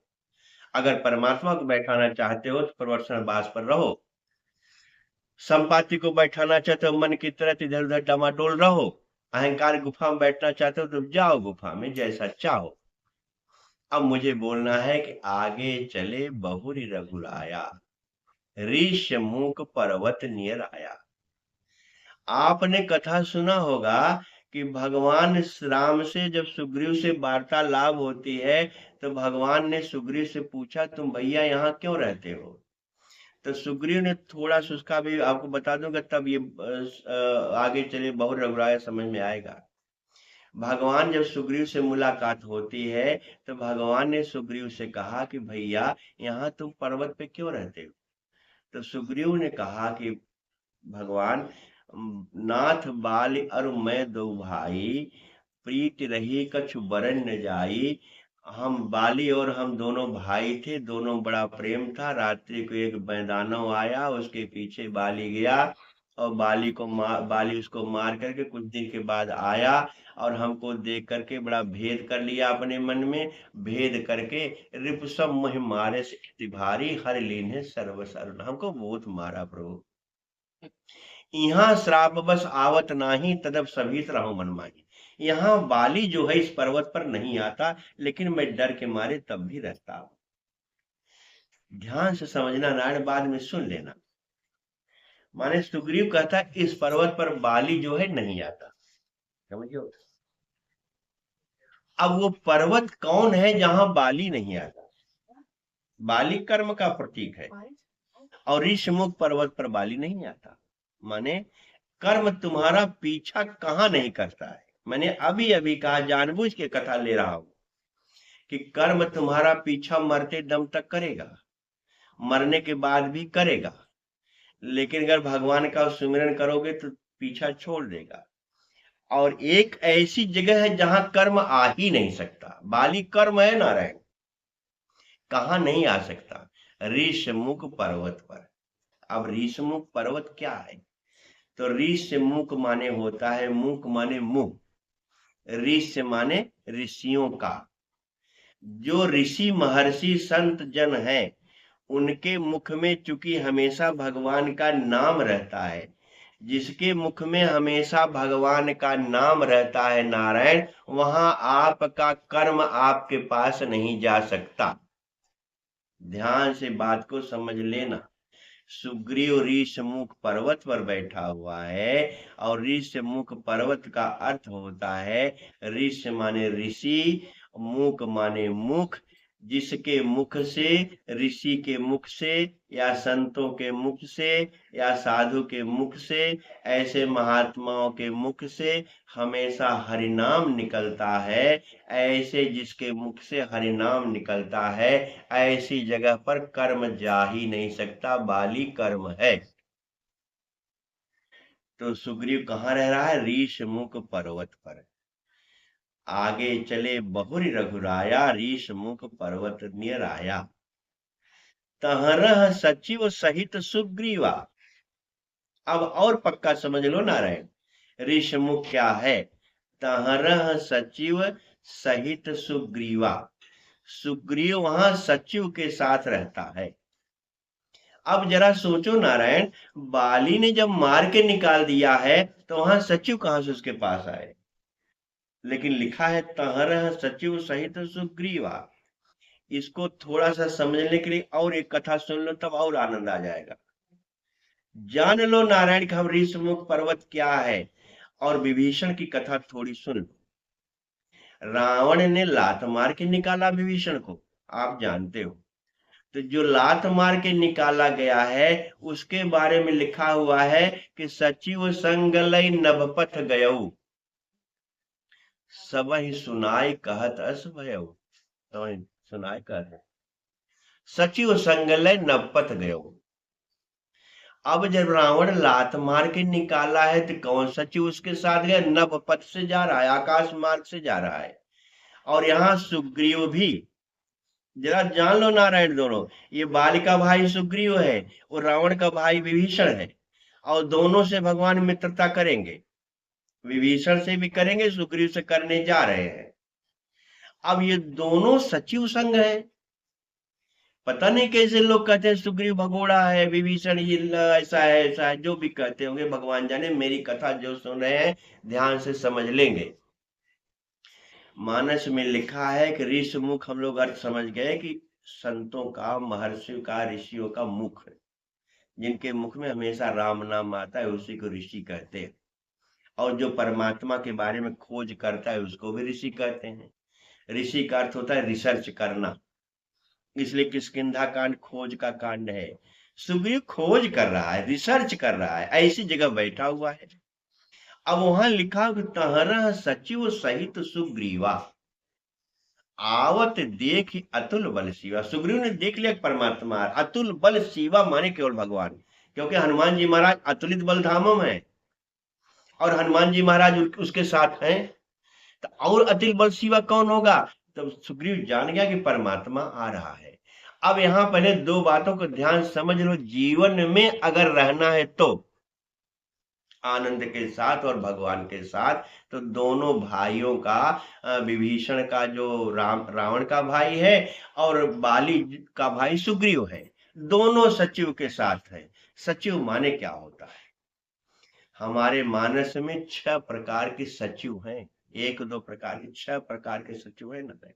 अगर परमात्मा को बैठाना चाहते हो तो प्रवर्तन बास पर रहो, संपाति को बैठाना चाहते हो मन की तरह इधर उधर डमाडोल रहो, अहंकार गुफा में बैठना चाहते हो तो जाओ गुफा में जैसा चाहो। अब मुझे बोलना है कि आगे चले बहुरी रघुराया, ऋष मुख पर्वत नियर आया। आपने कथा सुना होगा कि भगवान राम से जब सुग्रीव से वार्तालाप होती है, तो भगवान ने सुग्रीव से पूछा तुम भैया यहाँ क्यों रहते हो। तो सुग्रीव ने थोड़ा सा उसका भी आपको बता दूंगा, तब ये आगे चले बहुत रघुराया समझ में आएगा। भगवान जब सुग्रीव से मुलाकात होती है, तो भगवान ने सुग्रीव से कहा कि भैया यहाँ तुम पर्वत पे क्यों रहते हो। तो सुग्रीव ने कहा कि भगवान, नाथ बाल अरु मैं दो भाई, प्रीत रही कछु बरन न जाई। हम बाली और हम दोनों भाई थे, दोनों बड़ा प्रेम था। रात्रि को एक मैदानव आया, उसके पीछे बाली गया, और बाली उसको मार करके कुछ दिन के बाद आया, और हमको देख करके बड़ा भेद कर लिया अपने मन में। भेद करके रिपुसम मुहि मारे से भारी, हर लीन सर्व शरण, हमको बहुत मारा प्रभु। यहाँ श्राप बस आवत नाही, तदब सभी रहो मन माही। यहाँ बाली जो है इस पर्वत पर नहीं आता, लेकिन मैं डर के मारे तब भी रहता हूँ। ध्यान से समझना नारायण, बाद में सुन लेना। माने सुग्रीव कहता इस पर्वत पर बाली जो है नहीं आता, समझियो। अब वो पर्वत कौन है जहां बाली नहीं आता। बाली कर्म का प्रतीक है, और ऋषमुख पर्वत पर बाली नहीं आता। माने कर्म तुम्हारा पीछा कहाँ नहीं करता है। मैंने अभी अभी कहा, जानबूझ के कथा ले रहा हूं, कि कर्म तुम्हारा पीछा मरते दम तक करेगा, मरने के बाद भी करेगा, लेकिन अगर भगवान का सुमिरन करोगे तो पीछा छोड़ देगा। और एक ऐसी जगह है जहां कर्म आ ही नहीं सकता, बाली कर्म है नारायण, कहा नहीं आ सकता, ऋषमुख पर्वत पर। अब ऋषमुख पर्वत क्या है, तो ऋष मुख माने होता है, मुख माने मुंह, ऋष माने ऋषियों का। जो ऋषि महर्षि संत जन है, उनके मुख में चूंकि हमेशा भगवान का नाम रहता है, जिसके मुख में हमेशा भगवान का नाम रहता है नारायण, वहां आपका कर्म आपके पास नहीं जा सकता। ध्यान से बात को समझ लेना। सुग्रीव ऋषमुख पर्वत पर बैठा हुआ है, और ऋषमुख पर्वत का अर्थ होता है, ऋष माने ऋषि, मुख माने मुख। जिसके मुख से, ऋषि के मुख से, या संतों के मुख से, या साधु के मुख से, ऐसे महात्माओं के मुख से हमेशा हरिनाम निकलता है। ऐसे जिसके मुख से हरिनाम निकलता है, ऐसी जगह पर कर्म जा ही नहीं सकता, बाली कर्म है। तो सुग्रीव कहाँ रह रहा है? ऋषमुख पर्वत पर। आगे चले बहुरी रघुराया, ऋषमुख पर्वत नियर आया। तहरह सचिव सहित सुग्रीवा। अब और पक्का समझ लो नारायण, ऋषमुख क्या है? तहरह सचिव सहित सुग्रीवा। सुग्रीव वहां सचिव के साथ रहता है। अब जरा सोचो नारायण, बाली ने जब मार के निकाल दिया है, तो वहां सचिव कहां से उसके पास आए? लेकिन लिखा है तहरह सचिव सहित सुग्रीवा। इसको थोड़ा सा समझने के लिए और एक कथा सुन लो, तब और आनंद आ जाएगा। जान लो नारायण का ऋषमुख पर्वत क्या है, और विभीषण की कथा थोड़ी सुन लो। रावण ने लात मार के निकाला विभीषण को, आप जानते हो। तो जो लात मार के निकाला गया है, उसके बारे में लिखा हुआ है कि सचिव संग लई नभपथ गयऊ, सबहि सुनाई कहत अस भयऊ। सबहि सुनाई कहत, सचिव संग लय नभपथ गयऊ। अब जब रावण लात मार के निकाला है, तो कौन सचिव उसके साथ गया? नभपथ से जा रहा है, आकाश मार्ग से जा रहा है। और यहाँ सुग्रीव भी, जरा जान लो नारायण दोनों, ये बाली का भाई सुग्रीव है, और रावण का भाई विभीषण है। और दोनों से भगवान मित्रता करेंगे, विभीषण से भी करेंगे, सुग्रीव से करने जा रहे हैं। अब ये दोनों सचिव संग है। पता नहीं कैसे लोग कहते हैं सुग्रीव भगोड़ा है, विभीषण ये ऐसा है ऐसा है, जो भी कहते होंगे भगवान जाने। मेरी कथा जो सुन रहे हैं ध्यान से समझ लेंगे। मानस में लिखा है कि ऋषमुख, हम लोग अर्थ समझ गए कि संतों का, महर्षियों का, ऋषियों का मुख है। जिनके मुख में हमेशा राम नाम आता है, उसी को ऋषि कहते हैं। और जो परमात्मा के बारे में खोज करता है, उसको भी ऋषि कहते हैं। ऋषि का अर्थ होता है रिसर्च करना, इसलिए किष्किंधा कांड खोज का कांड है। सुग्रीव खोज कर रहा है, रिसर्च कर रहा है, ऐसी जगह बैठा हुआ है। अब वहां लिखा कि तहरह सचिव सहित सुग्रीवा, आवत देख अतुल बल शिवा। सुग्रीव ने देख लिया परमात्मा, अतुल बल शिवा माने केवल भगवान, क्योंकि हनुमान जी महाराज अतुलित बल धामम है, और हनुमान जी महाराज उसके साथ हैं। तो और अतुल बल शिवा कौन होगा? तब सुग्रीव जान गया कि परमात्मा आ रहा है। अब यहां पहले दो बातों को ध्यान समझ लो। जीवन में अगर रहना है तो आनंद के साथ और भगवान के साथ, तो दोनों भाइयों का, विभीषण का जो रावण का भाई है, और बाली का भाई सुग्रीव है, दोनों सचिव के साथ है। सचिव माने क्या होता है? हमारे मानस में 6 प्रकार के सचिव हैं। एक दो प्रकार के, 6 प्रकार के सचिव है ना।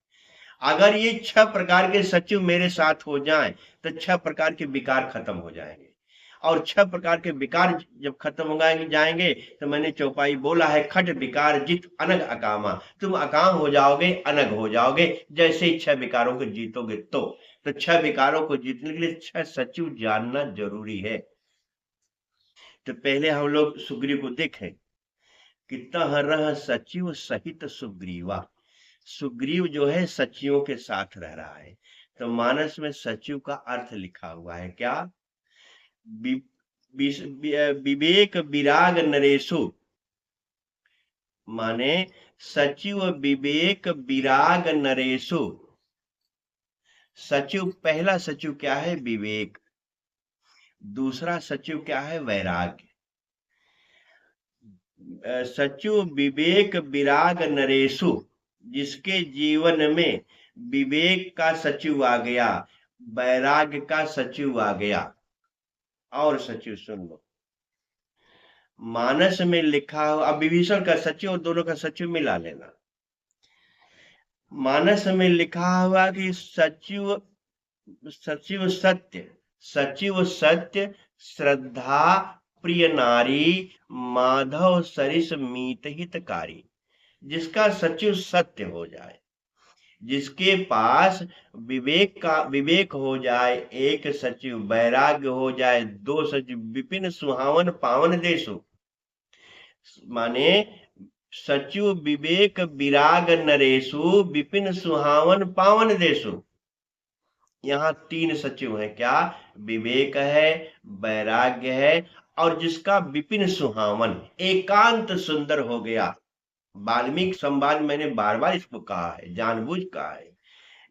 अगर ये 6 प्रकार के सचिव मेरे साथ हो जाएं, तो 6 प्रकार के विकार खत्म हो जाएंगे। और 6 प्रकार के विकार जब खत्म हो जाएंगे, तो मैंने चौपाई बोला है, खट विकार जित अनग अकामा। तुम अकाम हो जाओगे, अनग हो जाओगे, जैसे ही 6 विकारों को जीतोगे। तो 6 विकारों को जीतने के लिए 6 सचिव जानना जरूरी है। तो पहले हम लोग सुग्रीव को देखें कि तहरह सचिव सहित सुग्रीवा। सुग्रीव जो है सचिवों के साथ रह रहा है। तो मानस में सचिव का अर्थ लिखा हुआ है क्या? विवेक विराग नरेशु, माने सचिव विवेक विराग नरेशु। सचिव, पहला सचिव क्या है? विवेक। दूसरा सचिव क्या है? वैराग्य। सचिव विवेक विराग नरेशु, जिसके जीवन में विवेक का सचिव आ गया, वैराग्य का सचिव आ गया। और सचिव सुन लो, मानस में लिखा हो, अब विभीषण का सचिव और दोनों का सचिव मिला लेना। मानस में लिखा हुआ कि सचिव सचिव सत्य, सचिव सत्य, श्रद्धा प्रिय नारी, माधव सरिस मीत हितकारी। जिसका सचिव सत्य हो जाए, जिसके पास विवेक हो जाए, एक सचिव वैराग्य हो जाए, दो सचिव विपिन सुहावन पावन देशु। माने सचिव विवेक विराग नरेशु, विपिन सुहावन पावन देशु। यहाँ तीन सचिव हैं, क्या? विवेक है, वैराग्य है, और जिसका विपिन सुहावन एकांत सुंदर हो गया। वाल्मीकि संवाद मैंने बार बार इसको कहा है, जानबूझ कहा है।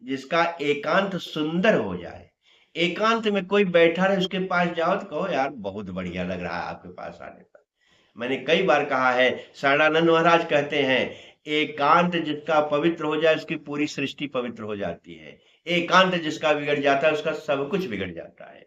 जिसका एकांत सुंदर हो जाए, एकांत में कोई बैठा रहे उसके पास जाओ तो कहो यार बहुत बढ़िया लग रहा है आपके पास आने पर। मैंने कई बार कहा है, शरणानंद महाराज कहते हैं एकांत जिसका पवित्र हो जाए उसकी पूरी सृष्टि पवित्र हो जाती है, एकांत जिसका बिगड़ जाता है उसका सब कुछ बिगड़ जाता है।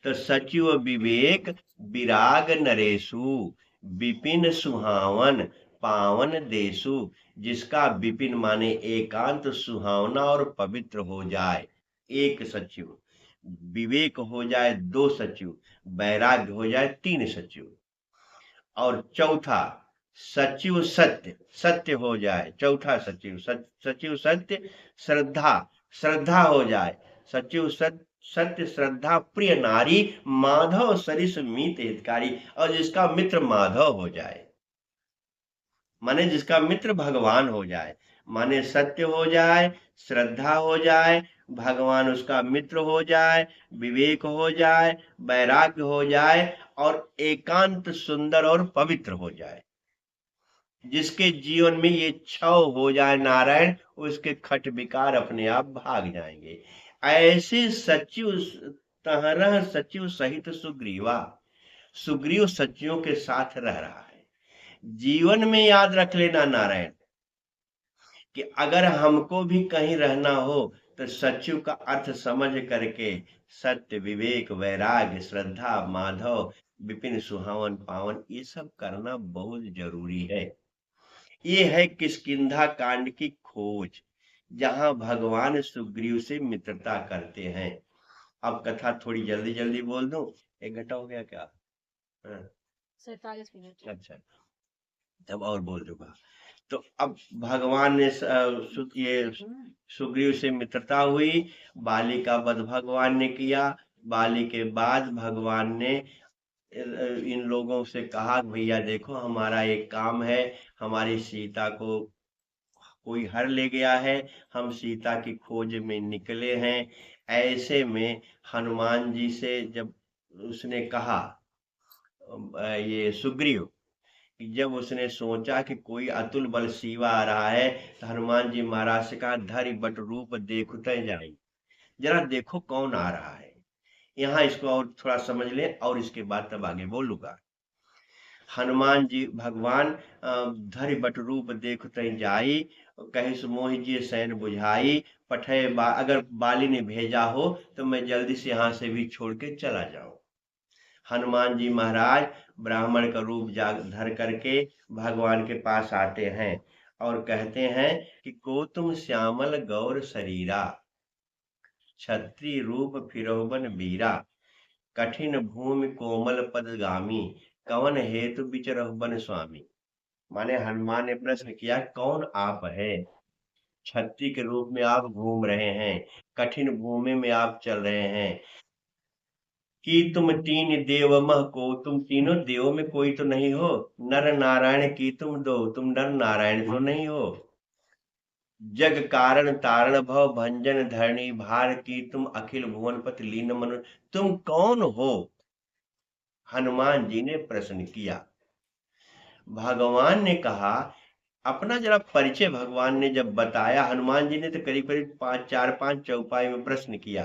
तो सचिव विवेक विराग नरेशु, विपिन सुहावन पावन देशु। जिसका विपिन माने एकांत सुहावना और पवित्र हो जाए, एक सचिव। विवेक हो जाए, दो सचिव। वैराग्य हो जाए, तीन सचिव। और चौथा सचिव सत्य, सत्य हो जाए, चौथा सचिव सचिव सत्य, श्रद्धा, श्रद्धा हो जाए, सचिव सत्य सत्य श्रद्धा प्रिय नारी, माधव सरिस मीत हितकारी। और जिसका मित्र माधव हो जाए, माने जिसका मित्र भगवान हो जाए, माने सत्य हो जाए, श्रद्धा हो जाए, भगवान उसका मित्र हो जाए, विवेक हो जाए, वैराग्य हो जाए, और एकांत सुंदर और पवित्र हो जाए। जिसके जीवन में ये छव हो जाए नारायण, उसके खट विकार अपने आप भाग जाएंगे। ऐसे सचिव तहरह सचिव सहित सुग्रीवा। सुग्रीव सचिवों के साथ रह रहा है। जीवन में याद रख लेना नारायण कि अगर हमको भी कहीं रहना हो तो सचिव का अर्थ समझ करके सत्य विवेक वैराग्य श्रद्धा माधव विपिन सुहावन पावन ये सब करना बहुत जरूरी है। ये है किष्किंधा कांड की खोज, जहां भगवान सुग्रीव से मित्रता करते हैं। अब कथा थोड़ी जल्दी जल्दी बोल दूं, 1 घंटा हो गया क्या? 47 मिनट। अच्छा, तब और बोल दूंगा। तो अब भगवान ने ये सुग्रीव से मित्रता हुई, बाली का वध भगवान ने किया। बाली के बाद भगवान ने इन लोगों से कहा भैया देखो हमारा एक काम है, हमारी सीता को कोई हर ले गया है, हम सीता की खोज में निकले हैं। ऐसे में हनुमान जी से जब उसने कहा, ये सुग्रीव, जब उसने सोचा कि कोई अतुल बल सीवा आ रहा है, तो हनुमान जी महाराज से कहा धरि बट रूप देखते जाए, जरा देखो कौन आ रहा है। यहाँ इसको और थोड़ा समझ ले और इसके बाद तब आगे बोलूंगा। हनुमान जी भगवान धरि बट रूप देखते जाई, कहे मोहि जी सैन बुझाई, पठे अगर बाली ने भेजा हो तो मैं जल्दी से यहाँ से भी छोड़ के चला जाऊं। हनुमान जी महाराज ब्राह्मण का रूप धर करके भगवान के पास आते हैं और कहते हैं कि को तुम श्यामल गौर शरीरा, छत्री रूप फिरोबन बीरा, कठिन भूमि कोमल पदगामी, कवन हेतु विचरहु बन स्वामी। माने हनुमान ने प्रश्न किया कौन आप है, छत्री के रूप में आप घूम रहे हैं, कठिन भूमि में आप चल रहे हैं, कि तुम तीन देव मह को, तुम तीनों देवों में कोई तो नहीं हो, नर नारायण की तुम दो, तुम नर नारायण तो नहीं हो, जग कारण तारण भव भंजन धरणी भार की तुम अखिल भुवनपति लीन मन, तुम कौन हो? हनुमान जी ने प्रश्न किया। भगवान ने कहा अपना जरा परिचय भगवान ने जब बताया, हनुमान जी ने तो करीब करीब 4-5 चौपाई में प्रश्न किया।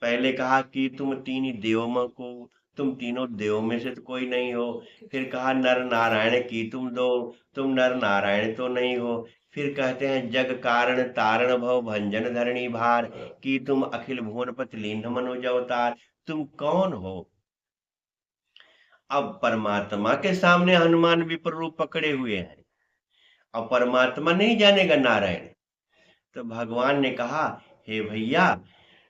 पहले कहा कि तुम तीन देवों को, तुम तीनों देवों में से तो कोई नहीं हो। फिर कहा नर नारायण की तुम दो, तुम नर नारायण तो नहीं हो। फिर कहते हैं जग कारण तारण भव भंजन धरणी भार, कि तुम अखिल भुवनपति लीन मनोज अवतार, तुम कौन हो? अब परमात्मा के सामने हनुमान विप्र रूप पकड़े हुए हैं, अब परमात्मा नहीं जानेगा नारायण। तो भगवान ने कहा, हे भैया,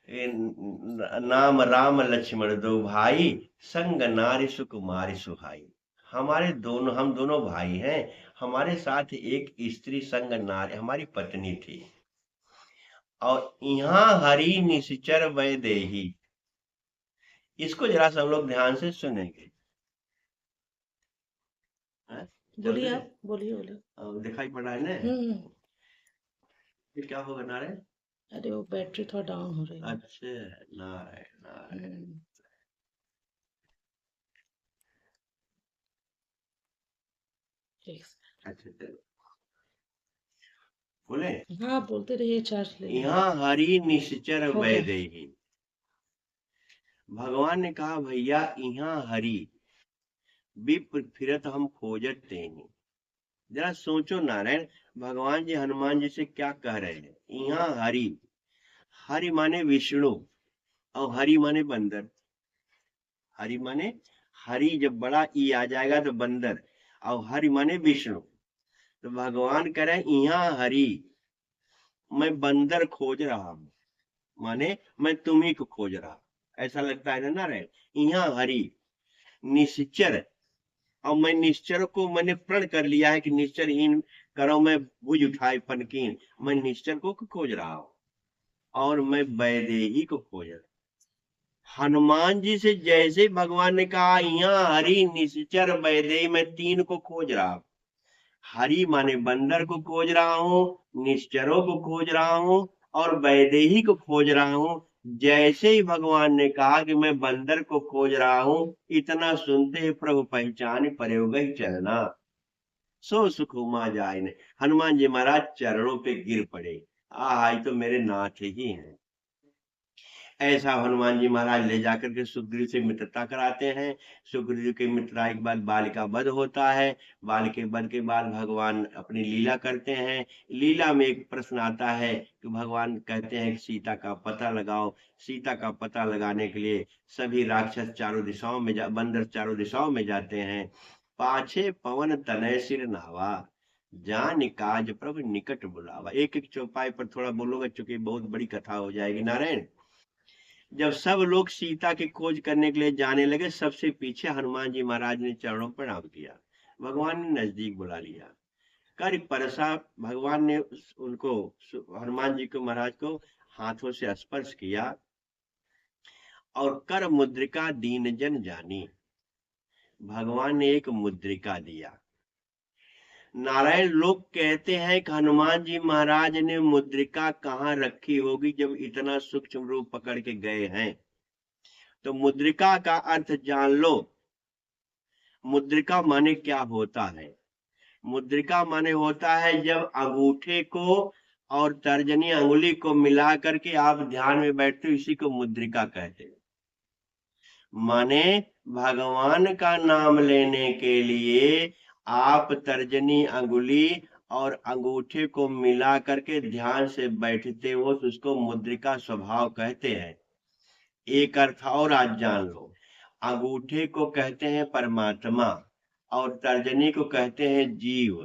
नाम राम लक्ष्मण दो भाई, संग नारी सुकुमारी सुहाई। हम दोनों भाई हैं, हमारे साथ एक स्त्री संग नारी हमारी पत्नी थी। और यहाँ हरि निश्चर वैदेही, इसको जरा सब लोग ध्यान से सुनेंगे। बोलिए, आप बोलिए बोलिए। दिखाई पड़ा है ना? ये क्या होगा नारायण? अरे वो बैटरी थोड़ा डाउन हो रही है। अच्छा, नारायण नारायण। अच्छा चलो बोले। हाँ बोलते रहिए, चार्ज ले। यहाँ हरि निश्चर वैदेही, भगवान ने कहा भैया यहाँ हरि विप्र फिरत हम खोजत तेनी। जरा सोचो नारायण, भगवान जी हनुमान जी से क्या कह रहे हैं? यहाँ हरि, हरि माने विष्णु और हरि माने बंदर। हरि माने, हरि जब बड़ा ई आ जाएगा तो बंदर, और हरि माने विष्णु। तो भगवान कह रहे हैं यहाँ हरि, मैं बंदर खोज रहा हूं, माने मैं तुम्ही को खोज रहा। ऐसा लगता है ना नारायण? यहाँ हरि निश्चर, और मैं निश्चर को मैंने प्रण कर लिया है कि निश्चरहीन करो मैं भुज उठाए पनकीन, मैं निश्चर को खोज रहा हूं और मैं वैदेही को खोज रहा। हनुमान जी से जैसे भगवान ने कहा यहाँ हरि निश्चर वैदेही, मैं तीन को खोज रहा हूं। हरि माने बंदर को खोज रहा हूँ, निश्चरों को खोज रहा हूँ और वैदेही को खोज रहा हूँ। जैसे ही भगवान ने कहा कि मैं बंदर को खोज रहा हूँ, इतना सुनते ही प्रभु पहचान प्रयोग ही चलना, सो सुख उमा जाए ने। हनुमान जी महाराज चरणों पे गिर पड़े, आई तो मेरे नाथ ही हैं। ऐसा हनुमान जी महाराज ले जाकर के सुग्रीव से मित्रता कराते हैं। सुग्रीव की मित्रता के बाद बाल का वध होता है। बाल के वध के बाद भगवान अपनी लीला करते हैं। लीला में एक प्रश्न आता है कि भगवान कहते हैं कि सीता का पता लगाओ। सीता का पता लगाने के लिए सभी राक्षस चारों दिशाओं में बंदर चारों दिशाओं में जाते हैं। पाछे पवन तनय सिर नावा, जान काज प्रभु निकट बुलावा। एक एक चौपाई पर थोड़ा बोलूंगा क्योंकि बहुत बड़ी कथा हो जाएगी नारायण। जब सब लोग सीता की खोज करने के लिए जाने लगे, सबसे पीछे हनुमान जी महाराज ने चरणों पर प्रणाम किया। भगवान ने नजदीक बुला लिया। कर परसा भगवान ने उनको, हनुमान जी को महाराज को हाथों से स्पर्श किया और कर मुद्रिका दीन जन जानी। भगवान ने एक मुद्रिका दिया। नारायण, लोग कहते हैं कि हनुमान जी महाराज ने मुद्रिका कहाँ रखी होगी जब इतना सूक्ष्म रूप पकड़ के गए हैं। तो मुद्रिका का अर्थ जान लो। मुद्रिका माने क्या होता है? मुद्रिका माने होता है जब अंगूठे को और तर्जनी अंगुली को मिला करके आप ध्यान में बैठते हो, इसी को मुद्रिका कहते हैं। माने भगवान का नाम लेने के लिए आप तर्जनी अंगुली और अंगूठे को मिला करके ध्यान से बैठते हो तो उसको मुद्रिका स्वभाव कहते हैं। एक अर्थ और आज जान लो। अंगूठे को कहते हैं परमात्मा और तर्जनी को कहते हैं जीव।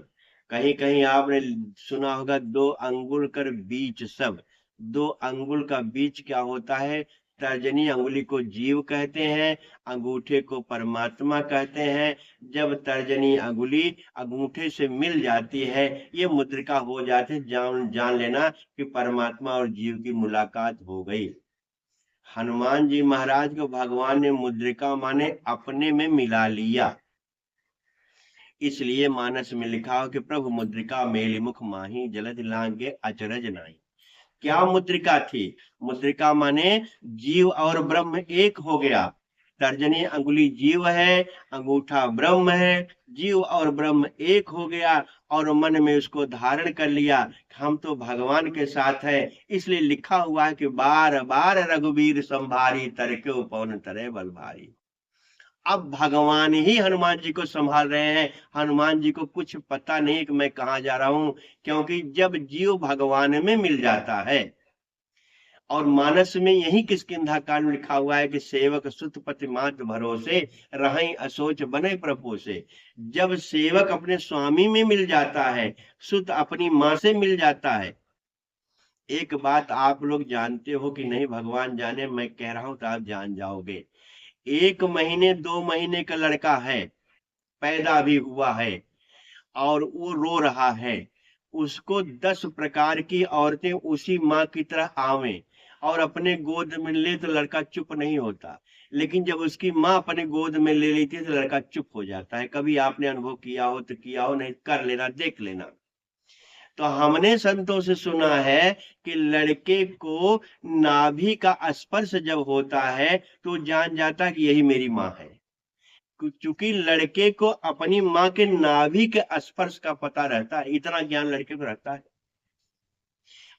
कहीं कहीं आपने सुना होगा दो अंगुल कर बीच सब। दो अंगुल का बीच क्या होता है? तर्जनी अंगुली को जीव कहते हैं, अंगूठे को परमात्मा कहते हैं। जब तर्जनी अंगुली अंगूठे से मिल जाती है, ये मुद्रिका हो जाती है, जान लेना कि परमात्मा और जीव की मुलाकात हो गई। हनुमान जी महाराज को भगवान ने मुद्रिका माने अपने में मिला लिया। इसलिए मानस में लिखा हो कि प्रभु मुद्रिका मेली मुख माही, जलद लांगे अचरज नाई। क्या मुद्रिका थी? मुद्रिका माने जीव और ब्रह्म एक हो गया। तर्जनी अंगुली जीव है, अंगूठा ब्रह्म है, जीव और ब्रह्म एक हो गया और मन में उसको धारण कर लिया। हम तो भगवान के साथ है। इसलिए लिखा हुआ है कि बार बार रघुवीर संभारी, तरक्यो पवन तरे बल भारी। अब भगवान ही हनुमान जी को संभाल रहे हैं। हनुमान जी को कुछ पता नहीं कि मैं कहाँ जा रहा हूं, क्योंकि जब जीव भगवान में मिल जाता है और मानस में यही किष्किंधा कांड में लिखा हुआ है कि सेवक सुत पति मात भरोसे रहि असोच बने प्रभु से। जब सेवक अपने स्वामी में मिल जाता है, सुत अपनी माँ से मिल जाता है। एक बात आप लोग जानते हो कि नहीं भगवान जाने, मैं कह रहा हूं तो आप जान जाओगे। 1 महीने 2 महीने का लड़का है, पैदा भी हुआ है और वो रो रहा है, उसको 10 प्रकार की औरतें उसी माँ की तरह आवे और अपने गोद में ले तो लड़का चुप नहीं होता, लेकिन जब उसकी माँ अपने गोद में ले लेती है तो लड़का चुप हो जाता है। कभी आपने अनुभव किया हो तो किया हो, नहीं कर लेना, देख लेना। तो हमने संतों से सुना है कि लड़के को नाभि का स्पर्श जब होता है तो जान जाता है कि यही मेरी माँ है। चूंकि लड़के को अपनी माँ के नाभि के स्पर्श का पता रहता है, इतना ज्ञान लड़के को रहता है।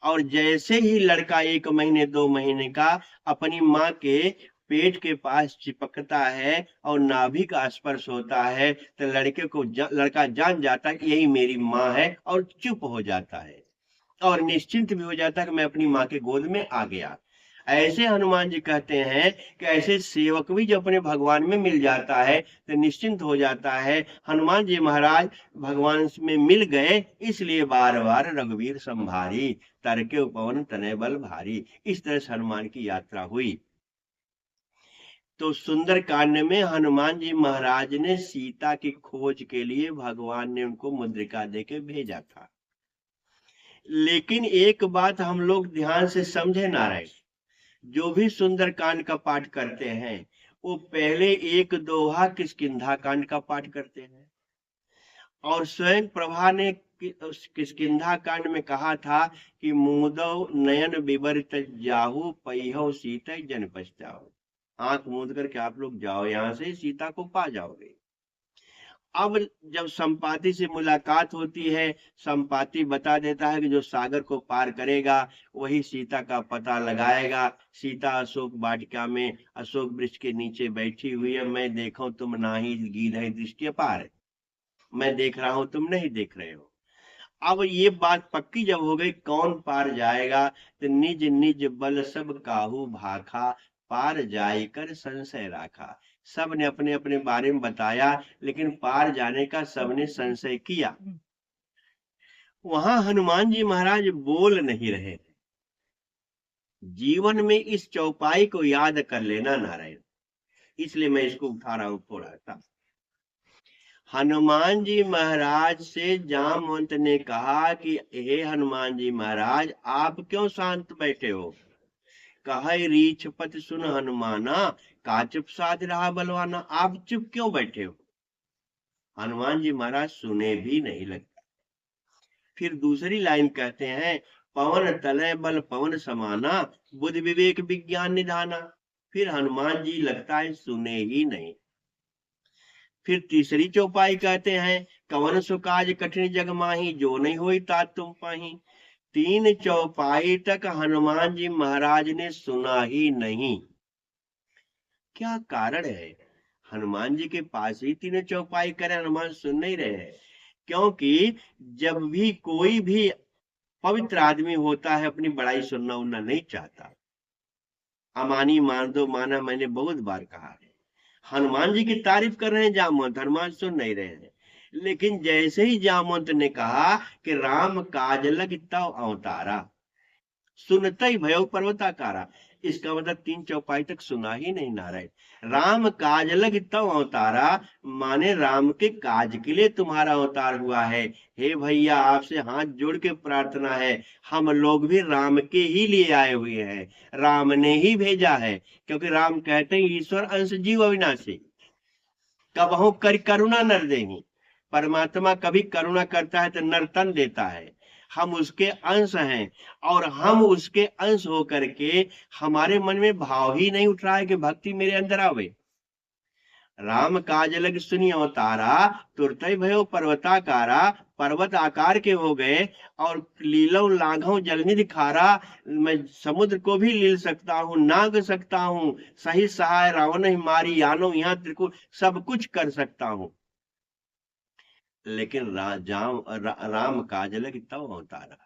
और जैसे ही लड़का 1 महीने 2 महीने का अपनी माँ के पेट के पास चिपकता है और नाभि का स्पर्श होता है तो लड़के को लड़का जान जाता है कि यही मेरी माँ है और चुप हो जाता है और निश्चिंत भी हो जाता है कि मैं अपनी माँ के गोद में आ गया। ऐसे हनुमान जी कहते हैं कि ऐसे सेवक भी जब अपने भगवान में मिल जाता है तो निश्चिंत हो जाता है। हनुमान जी महाराज भगवान में मिल गए, इसलिए बार बार रघुवीर संभारी, तरके उपवन तनय बल भारी। इस तरह से हनुमान की यात्रा हुई। तो सुंदर कांड में हनुमान जी महाराज ने सीता की खोज के लिए भगवान ने उनको मुद्रिका देके भेजा था। लेकिन एक बात हम लोग ध्यान से समझे नारायण, जो भी सुंदर कांड का पाठ करते हैं वो पहले एक दोहा किष्किंधा कांड का पाठ करते हैं। और स्वयं प्रभा ने किष्किंधा कांड में कहा था कि मूदो नयन विवरित जाहू पैहो सीता जन पछताओ। आंख मूंद करके आप लोग जाओ, यहां से सीता को पा जाओगे। अब जब संपाति से मुलाकात होती है, संपाति बता देता है कि जो सागर को पार करेगा वही सीता का पता लगाएगा। सीता अशोक वाटिका में अशोक वृक्ष के नीचे बैठी हुई है, मैं देखूं तुम नाही गीध है दृष्टि अपार, मैं देख रहा हूं तुम नहीं देख रहे हो। अब ये बात पक्की जब हो गई कौन पार जाएगा, तो निज निज बल सब काहू भाखा, पार जाय कर संशय राखा। सब ने अपने अपने बारे में बताया, लेकिन पार जाने का सबने संशय किया। वहां हनुमान जी महाराज बोल नहीं रहे थे। जीवन में इस चौपाई को याद कर लेना नारायण, इसलिए मैं इसको उठा रहा हूं थोड़ा सा। हनुमान जी महाराज से जामवंत ने कहा कि हे हनुमान जी महाराज, आप क्यों शांत बैठे हो। कहा रीछ पति सुन हनुमाना, का चुप साध रहा बलवाना। आप चुप क्यों बैठे हो। हनुमान जी महाराज सुने भी नहीं लगता। फिर दूसरी लाइन कहते हैं, पवन तलय बल पवन समाना, बुद्धि विवेक विज्ञान निधाना। फिर हनुमान जी लगता है सुने ही नहीं। फिर तीसरी चौपाई कहते हैं, कवन सुकाज कठिन जग माही, जो नहीं हुई तात तुम पाही। 3 चौपाई तक हनुमान जी महाराज ने सुना ही नहीं। क्या कारण है। हनुमान जी के पास ही 3 चौपाई करे, हनुमान सुन नहीं रहे हैं। क्योंकि जब भी कोई भी पवित्र आदमी होता है अपनी बड़ाई सुनना उनना नहीं चाहता। अमानी मान दो माना, मैंने बहुत बार कहा है। हनुमान जी की तारीफ कर रहे हैं जामवंत, हनुमान सुन नहीं रहे हैं। लेकिन जैसे ही जामवंत ने कहा कि राम काज लग तव अवतारा, सुनते ही भयो पर्वताकारा। इसका मतलब 3 चौपाई तक सुना ही नहीं नारायण। राम काज लग तव अवतारा, माने राम के काज के लिए तुम्हारा अवतार हुआ है। हे भैया, आपसे हाथ जोड़ के प्रार्थना है, हम लोग भी राम के ही लिए आए हुए हैं, राम ने ही भेजा है। क्योंकि राम कहते हैं ईश्वर अंश जीव अविनाशी, कबहू कर करुणा नर देही। परमात्मा कभी करुणा करता है तो नरतन देता है। हम उसके अंश हैं और हम उसके अंश होकर के हमारे मन में भाव ही नहीं उठ रहा है कि भक्ति मेरे अंदर आवे। राम काज लग सुनी अवतारा, तुरत भयो पर्वताकारा। पर्वत आकार के हो गए और लीलो लाघव जलनिधि खारा। मैं समुद्र को भी लील सकता हूँ, नाग सकता हूँ, सही सहाय रावण ही मारी, यानो यहाँ त्रिकुट, सब कुछ कर सकता हूँ। लेकिन राम काज लग तब अवतारा,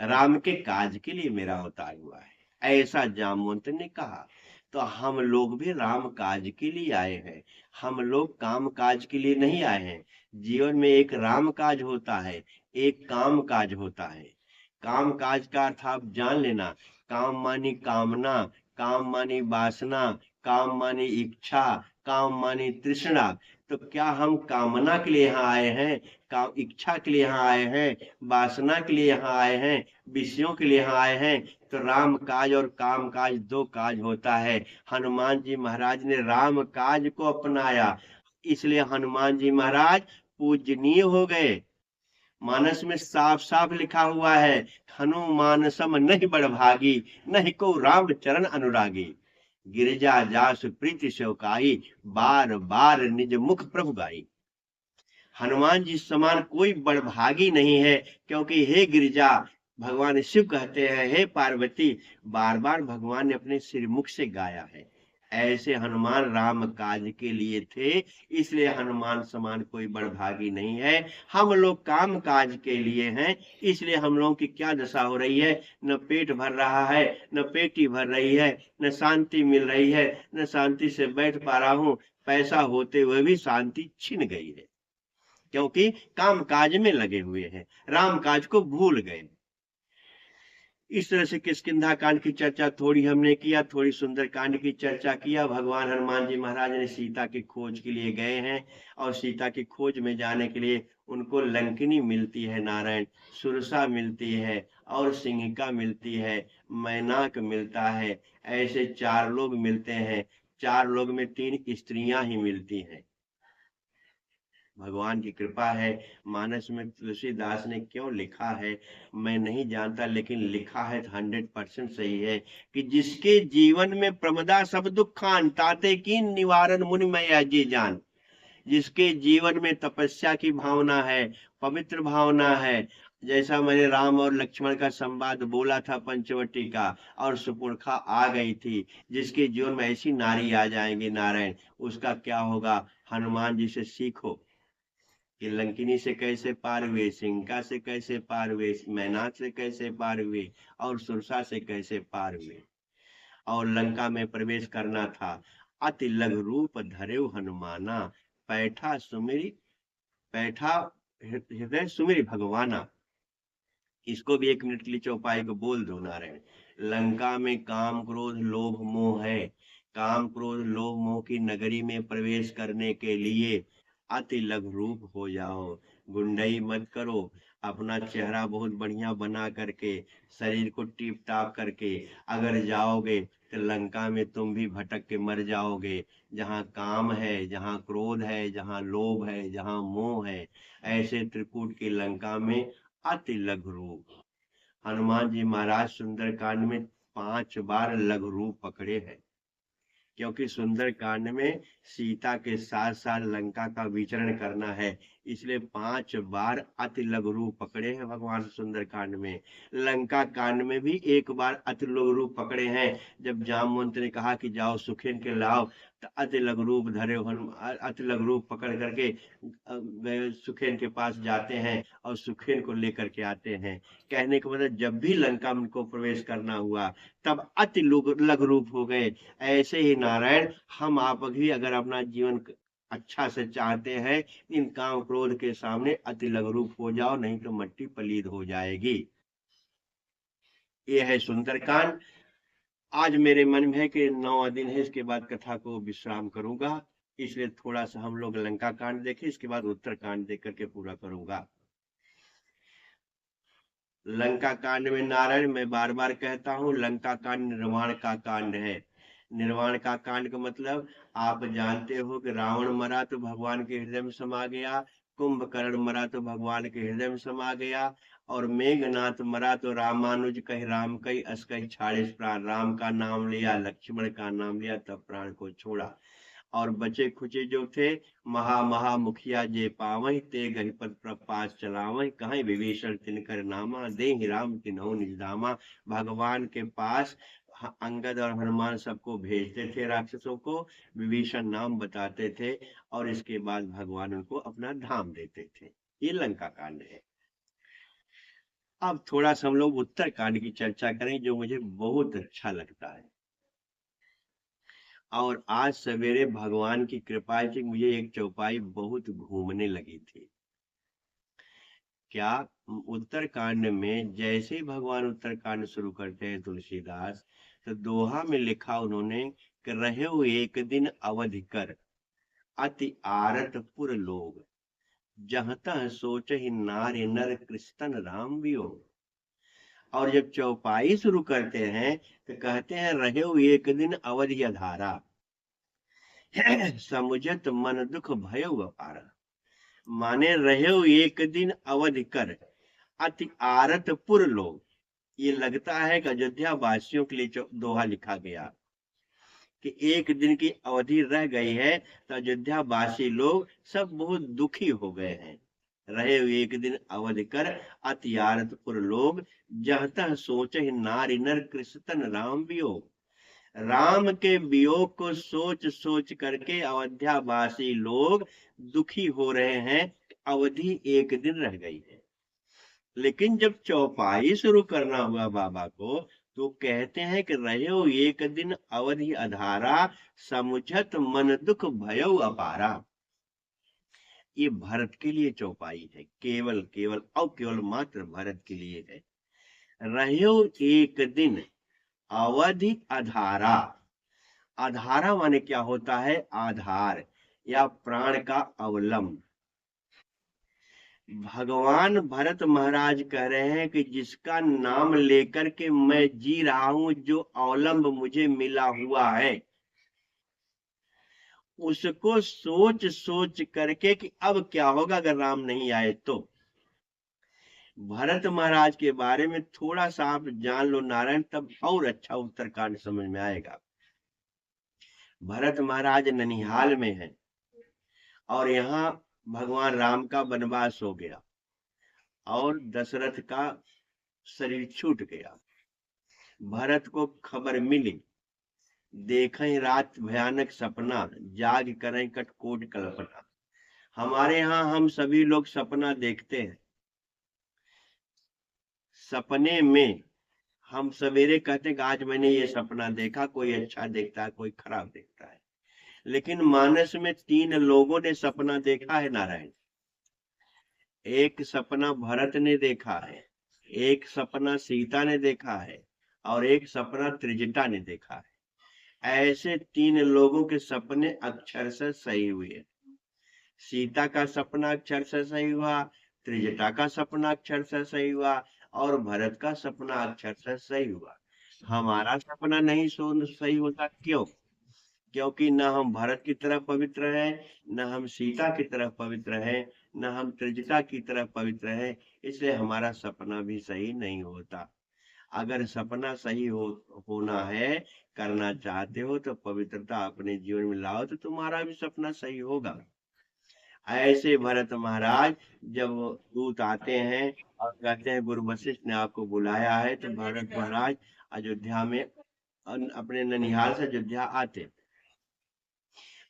राम के काज के लिए मेरा अवतार हुआ है। ऐसा जामवंत ने कहा। तो हम लोग भी राम काज के लिए आए हैं, हम लोग काम काज के लिए नहीं आए हैं। जीवन में एक राम काज होता है, एक काम काज होता है। काम काज का अर्थ आप जान लेना। काम मानी कामना, काम मानी वासना, काम मानी इच्छा, काम मानी तृष्णा। तो क्या हम कामना के लिए यहाँ आए हैं, काम इच्छा के लिए यहाँ आए हैं, वासना के लिए यहाँ आए हैं, विषयों के लिए यहाँ आए हैं? तो राम काज और काम काज दो काज होता है। हनुमान जी महाराज ने राम काज को अपनाया, इसलिए हनुमान जी महाराज पूजनीय हो गए। मानस में साफ साफ लिखा हुआ है, हनुमान सम नहीं बड़भागी, नहीं को राम चरण अनुरागी। गिरजा जासु प्रीति शोकाई, बार बार निज मुख प्रभु गाई। हनुमान जी समान कोई बड़भागी नहीं है, क्योंकि हे गिरिजा, भगवान शिव कहते हैं, हे पार्वती, बार बार भगवान ने अपने श्रीमुख से गाया है। ऐसे हनुमान राम काज के लिए थे, इसलिए हनुमान समान कोई बड़भागी नहीं है। हम लोग काम काज के लिए हैं, इसलिए हम लोगों की क्या दशा हो रही है, न पेट भर रहा है, न पेटी भर रही है, न शांति मिल रही है, न शांति से बैठ पा रहा हूं। पैसा होते हुए भी शांति छिन गई है, क्योंकि काम काज में लगे हुए हैं, राम काज को भूल गए। इस तरह से किष्किंधा कांड की चर्चा थोड़ी हमने किया, थोड़ी सुंदर कांड की चर्चा किया। भगवान हनुमान जी महाराज ने सीता की खोज के लिए गए हैं, और सीता की खोज में जाने के लिए उनको लंकिनी मिलती है, नारायण, सुरसा मिलती है, और सिंहिका मिलती है, मैनाक मिलता है। ऐसे 4 लोग मिलते हैं, 4 लोग में 3 स्त्रियां ही मिलती हैं। भगवान की कृपा है। मानस में तुलसीदास ने क्यों लिखा है मैं नहीं जानता, लेकिन लिखा है 100% सही है कि जिसके जीवन में प्रमदा सब दुखान, ताते की निवारण मुनि मैं अजी जान। जिसके जीवन में तपस्या की भावना है, पवित्र भावना है, जैसा मैंने राम और लक्ष्मण का संवाद बोला था पंचवटी का, और सुपुर्खा आ गई थी, जिसके जीवन में ऐसी नारी आ जाएंगी, नारायण, उसका क्या होगा। हनुमान जी से सीखो कि लंकिनी से कैसे पार हुए, सिंका से कैसे पार हुए, मैनाक से कैसे पार हुए, और सुरसा से कैसे पार हुए। और लंका में प्रवेश करना था। अति लघु रूप धरेउ हनुमाना, पैठा सुमिरी, पैठा हृदय सुमिरी भगवाना। इसको भी 1 मिनट के लिए चौपाई को बोल दो, नारायण। लंका में काम क्रोध लोभ मोह है। काम क्रोध लोभ मोह की नगरी में प्रवेश करने के लिए अति लघु रूप हो जाओ, गुंडई मत करो, अपना चेहरा बहुत बढ़िया बना करके, शरीर को टीप टाप करके अगर जाओगे तो लंका में तुम भी भटक के मर जाओगे। जहाँ काम है, जहाँ क्रोध है, जहाँ लोभ है, जहाँ मोह है, ऐसे त्रिकूट की लंका में अति लघु रूप। हनुमान जी महाराज सुंदर कांड में 5 बार लघु रूप पकड़े हैं, क्योंकि सुंदर कांड में सीता के साथ साथ लंका का विचरण करना है, इसलिए 5 बार अति लघु रूप पकड़े हैं भगवान सुंदर कांड में। लंका कांड में भी 1 बार अति लघु रूप पकड़े हैं, जब जामवंत ने कहा कि जाओ सुखेन के लाओ, तो अति लघु रूप धरे, अति लघु रूप पकड़ करके सुखेन के पास जाते हैं और सुखेन को लेकर के आते हैं। कहने का मतलब जब भी लंका में को प्रवेश करना हुआ तब अति लघु रूप हो गए। ऐसे ही नारायण, हम आप भी अगर अपना जीवन अच्छा से चाहते हैं, इन काम क्रोध के सामने अति लघु रूप हो जाओ, नहीं तो मट्टी पलीद हो जाएगी। ये है सुंदरकांड। आज मेरे मन में है कि 9वां दिन है, इसके बाद कथा को विश्राम करूंगा, इसलिए थोड़ा सा हम लोग लंका कांड देखें, इसके बाद उत्तर कांड देख करके पूरा करूंगा। लंका कांड में नारायण, मैं बार बार कहता हूँ, लंका कांड निर्वाण का कांड है। निर्वाण का कांड का मतलब आप जानते हो कि रावण मरा तो भगवान के हृदय में समा गया, कुंभकर्ण मरा तो भगवान के हृदय में समा गया, और मेघनाथ मरा तो रामानुज कही राम कही अस कही छाड़े प्राण। राम का नाम लिया, लक्ष्मण का नाम लिया, तब प्राण को छोड़ा। और बचे खुचे जो थे, महा मुखिया जे पावहि, ते गहि पद प्रपास चलावहि, कहीं विभीषण तिनकर नामा, दे राम तिन्हु निज धामा। भगवान के पास अंगद और हनुमान सबको भेजते थे, राक्षसों को विभीषण नाम बताते थे, और इसके बाद भगवान उनको अपना धाम देते थे। ये लंका कांड है। अब थोड़ा सा हम लोग उत्तरकांड की चर्चा करें, जो मुझे बहुत अच्छा लगता है। और आज सवेरे भगवान की कृपा से मुझे एक चौपाई बहुत घूमने लगी थी। क्या? उत्तरकांड में जैसे ही भगवान उत्तरकांड शुरू करते हैं तुलसीदास, तो दोहा में लिखा उन्होंने कि रहे एक दिन अवधि कर, अति आरत पुर लोग, जहाँ तह सोच ही नारी नर कृष्ण राम वियोग। और जब चौपाई शुरू करते हैं तो कहते हैं रहे एक दिन अवधि अधारा, समुझत मन दुख भयो अपारा। माने रहे एक दिन अवधि कर, अति आरत पुर लोग। ये लगता है कि अयोध्या वासियों के लिए दोहा लिखा गया कि एक दिन की अवधि रह गई है, तो अयोध्या वासी लोग सब बहुत दुखी हो गए हैं। रहे एक दिन अवधि कर, अति आरत पुर लोग, जह तह सोचे नारी नर कृष्ण राम वियोग। राम के वियोग को सोच सोच करके अयोध्या वासी लोग दुखी हो रहे हैं। अवधि एक दिन रह गई है। लेकिन जब चौपाई शुरू करना हुआ बाबा को, तो कहते हैं कि रहे एक दिन अवधि अधारा, समुझत मन दुख भयो अपारा। ये भरत के लिए चौपाई है, केवल केवल और केवल मात्र भरत के लिए है। रहे एक दिन अवधि अधारा। आधारा माने क्या होता है? आधार या प्राण का अवलंब। भगवान भरत महाराज कह रहे हैं कि जिसका नाम लेकर के मैं जी रहा हूं, जो अवलंब मुझे मिला हुआ है, उसको सोच सोच करके कि अब क्या होगा अगर राम नहीं आए तो। भरत महाराज के बारे में थोड़ा सा आप जान लो नारायण, तब और अच्छा उत्तरकांड समझ में आएगा। भरत महाराज ननिहाल में है और यहाँ भगवान राम का वनवास हो गया और दशरथ का शरीर छूट गया। भरत को खबर मिली, देखें रात भयानक सपना, जाग करें कटकोट कल्पना। हमारे यहाँ हम सभी लोग सपना देखते हैं। सपने में हम सवेरे कहते हैं कि आज मैंने ये सपना देखा, कोई अच्छा देखता है, कोई खराब देखता है। लेकिन मानस में 3 लोगों ने सपना देखा है नारायण। एक सपना भरत ने देखा है, एक सपना सीता ने देखा है, और एक सपना त्रिजटा ने देखा है। ऐसे 3 लोगों के सपने अक्षर से सही हुए। सीता का सपना अक्षर से सही हुआ, त्रिजटा का सपना अक्षर से सही हुआ, और भरत का सपना अक्षर से सही हुआ। हमारा सपना नहीं सही होता, क्यों? क्योंकि न हम भरत की तरह पवित्र हैं, न हम सीता की तरह पवित्र हैं, न हम त्रिजटा की तरह पवित्र हैं। इसलिए हमारा सपना भी सही नहीं होता। अगर सपना सही होना है, करना चाहते हो, तो पवित्रता अपने जीवन में लाओ, तो तुम्हारा भी सपना सही होगा। ऐसे भरत महाराज जब दूत आते हैं और कहते हैं गुरु वशिष्ठ ने आपको बुलाया है, तो भरत महाराज अयोध्या में अपने ननिहाल से अयोध्या आते।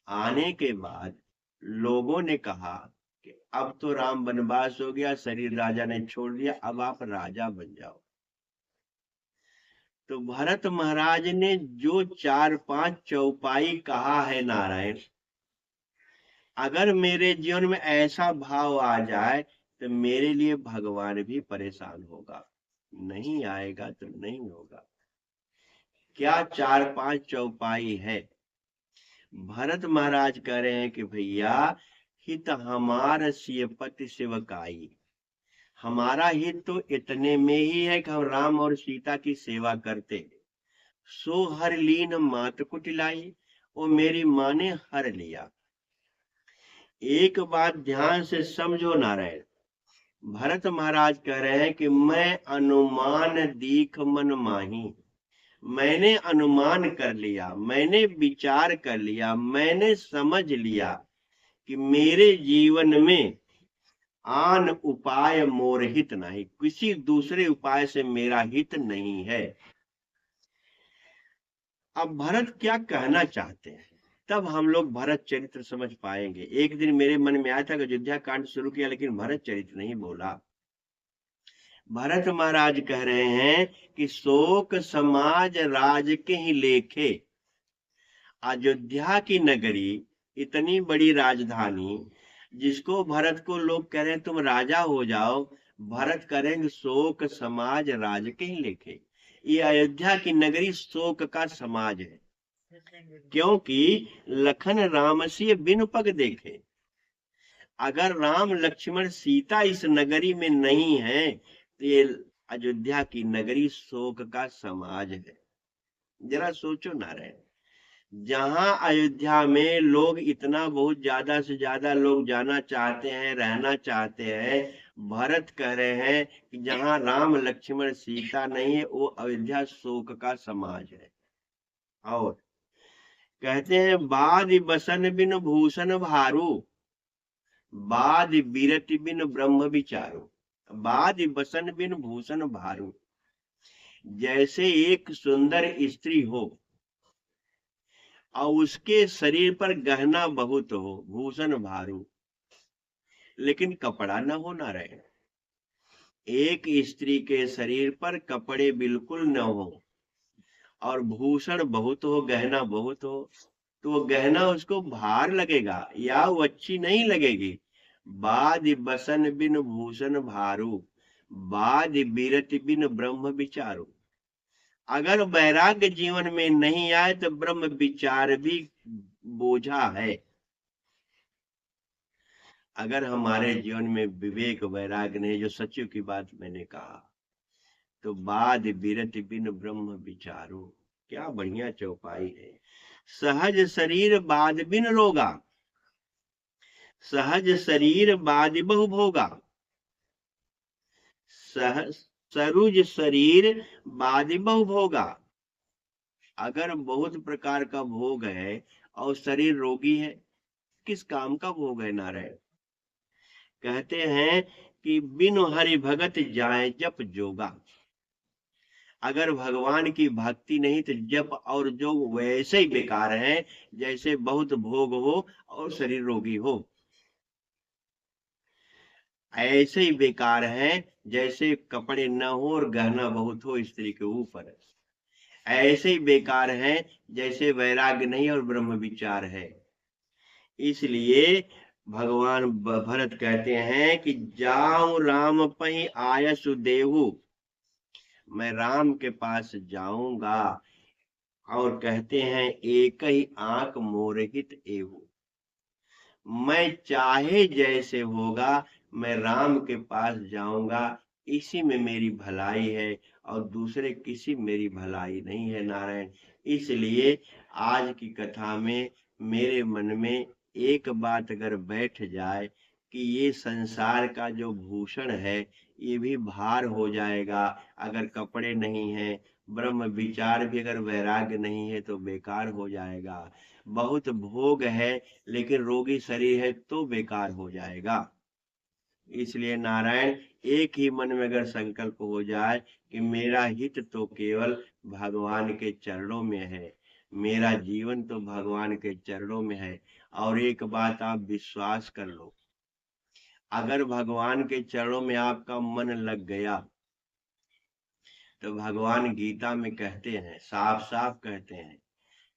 आने के बाद लोगों ने कहा कि अब तो राम वनवास हो गया, शरीर राजा ने छोड़ दिया, अब आप राजा बन जाओ। तो भरत महाराज ने जो 4-5 चौपाई कहा है नारायण, अगर मेरे जीवन में ऐसा भाव आ जाए तो मेरे लिए भगवान भी परेशान होगा। नहीं आएगा तो नहीं होगा। क्या 4-5 चौपाई है? भरत महाराज कह रहे हैं कि भैया, हित हमार सियपति सेवकाई। हमारा हित तो इतने में ही है कि हम राम और सीता की सेवा करते। सो हर लीन मात कुटिलाई, वो मेरी माँ ने हर लिया। एक बात ध्यान से समझो नारायण, भरत महाराज कह रहे हैं कि मैं अनुमान दीख मन माही। मैंने अनुमान कर लिया, मैंने विचार कर लिया, मैंने समझ लिया कि मेरे जीवन में आन उपाय मोर हित नहीं, किसी दूसरे उपाय से मेरा हित नहीं है। अब भरत क्या कहना चाहते हैं, तब हम लोग भरत चरित्र समझ पाएंगे। एक दिन मेरे मन में आया था कि अयोध्या कांड शुरू किया, लेकिन भरत चरित्र नहीं बोला। भरत महाराज कह रहे हैं कि शोक समाज राज के ही लेखे। अयोध्या की नगरी, इतनी बड़ी राजधानी, जिसको भरत को लोग कह रहे हैं तुम राजा हो जाओ, भरत करेंगे शोक समाज राज के ही लेखे। ये अयोध्या की नगरी शोक का समाज है, क्योंकि लखन राम से बिनु पग देखे। अगर राम लक्ष्मण सीता इस नगरी में नहीं है तो ये अयोध्या की नगरी शोक का समाज है। जरा सोचो नारायण, जहां अयोध्या में लोग इतना बहुत ज्यादा से ज्यादा लोग जाना चाहते हैं, रहना चाहते हैं, भरत कह रहे हैं कि जहां राम लक्ष्मण सीता नहीं है वो अयोध्या शोक का समाज है। और कहते हैं बाध बसन बिन भूषण भारू, बाध बिरति बिन ब्रह्म विचारो। बाध बसन बिन भूषण भारू, जैसे एक सुंदर स्त्री हो और उसके शरीर पर गहना बहुत हो, भूषण भारू, लेकिन कपड़ा न हो ना रहे। एक स्त्री के शरीर पर कपड़े बिल्कुल न हो और भूषण बहुत हो, गहना बहुत हो, तो वो गहना उसको भार लगेगा या वो अच्छी नहीं लगेगी। बाध बसन बिन भूषण भारू, बाध बिरति बिन ब्रह्म विचारो। अगर वैराग्य जीवन में नहीं आए तो ब्रह्म विचार भी बोझा है। अगर हमारे जीवन में विवेक वैराग्य नहीं, जो सचिव की बात मैंने कहा, तो बाध बिरति बिन ब्रह्म विचारो। क्या बढ़िया चौपाई है। सहज शरीर बाध बिन रोगा, सहज शरीर बाध बहु भोगा, सरुज शरीर बाध बहु भोगा। अगर बहुत प्रकार का भोग है और शरीर रोगी है, किस काम का भोग है नारायण। कहते हैं कि बिनु हरि भगत जाए जप जोगा। अगर भगवान की भक्ति नहीं तो जप और जोग वैसे ही बेकार है, जैसे बहुत भोग हो और शरीर रोगी हो। ऐसे ही बेकार है जैसे कपड़े न हो और गहना बहुत हो स्त्री के ऊपर। ऐसे ही बेकार है जैसे वैराग्य नहीं और ब्रह्म विचार है। इसलिए भगवान भरत कहते हैं कि जाऊं राम पही आयसु देहु, मैं राम के पास जाऊंगा। और कहते हैं एक ही आंख मोरहित एहु, मैं चाहे जैसे होगा मैं राम के पास जाऊंगा, इसी में मेरी भलाई है और दूसरे किसी मेरी भलाई नहीं है नारायण। इसलिए आज की कथा में मेरे मन में एक बात अगर बैठ जाए कि ये संसार का जो भूषण है ये भी भार हो जाएगा अगर कपड़े नहीं है, ब्रह्म विचार भी अगर वैराग्य नहीं है तो बेकार हो जाएगा। बहुत भोग है लेकिन रोगी शरीर है तो बेकार हो जाएगा। इसलिए नारायण एक ही मन में अगर संकल्प हो जाए कि मेरा हित तो केवल भगवान के चरणों में है, मेरा जीवन तो भगवान के चरणों में है। और एक बात आप विश्वास कर लो, अगर भगवान के चरणों में आपका मन लग गया तो भगवान गीता में कहते हैं, साफ साफ कहते हैं